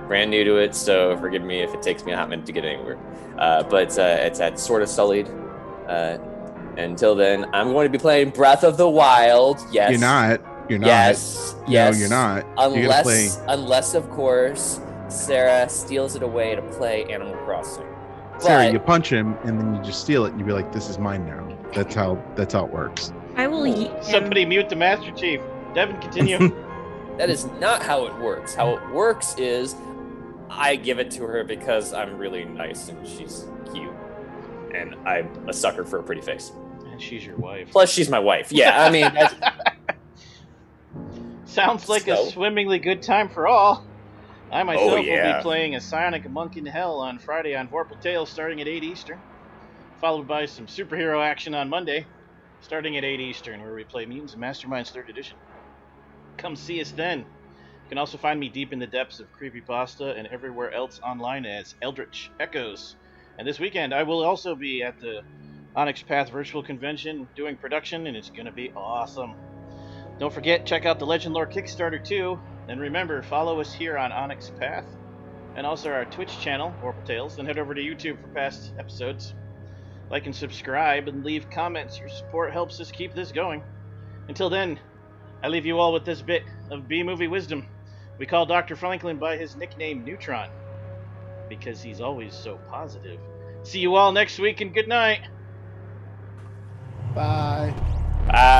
Brand new to it, so forgive me if it takes me a hot minute to get anywhere. But it's at Sorta Sullied. Until then, I'm going to be playing Breath of the Wild. Yes. You're not. You're not. Yes. Yes. No, you're not. You're gonna play... Unless, of course, Sarah steals it away to play Animal Crossing. Sarah, you punch him and then you just steal it and you be like, "This is mine now." That's how it works. I will eat him. Somebody mute the Master Chief. Devin, continue. That is not how it works. How it works is I give it to her because I'm really nice and she's cute. And I'm a sucker for a pretty face. And she's your wife. Plus, she's my wife. Yeah, I mean... Sounds like a swimmingly good time for all. I myself will be playing a Psionic Monk in Hell on Friday on Vorpal Tales starting at 8 Eastern, followed by some superhero action on Monday starting at 8 Eastern, where we play Mutants and Masterminds 3rd Edition. Come see us then. You can also find me deep in the depths of Creepypasta and everywhere else online as EldritchEchoes. And this weekend I will also be at the Onyx Path Virtual Convention doing production, and it's going to be awesome. Don't forget, check out the Legend Lore Kickstarter too. And remember, follow us here on Onyx Path and also our Twitch channel, Vorpal Tales. Then head over to YouTube for past episodes. Like and subscribe and leave comments. Your support helps us keep this going. Until then, I leave you all with this bit of B-movie wisdom. We call Dr. Franklin by his nickname Neutron because he's always so positive. See you all next week and good night. Bye. Bye.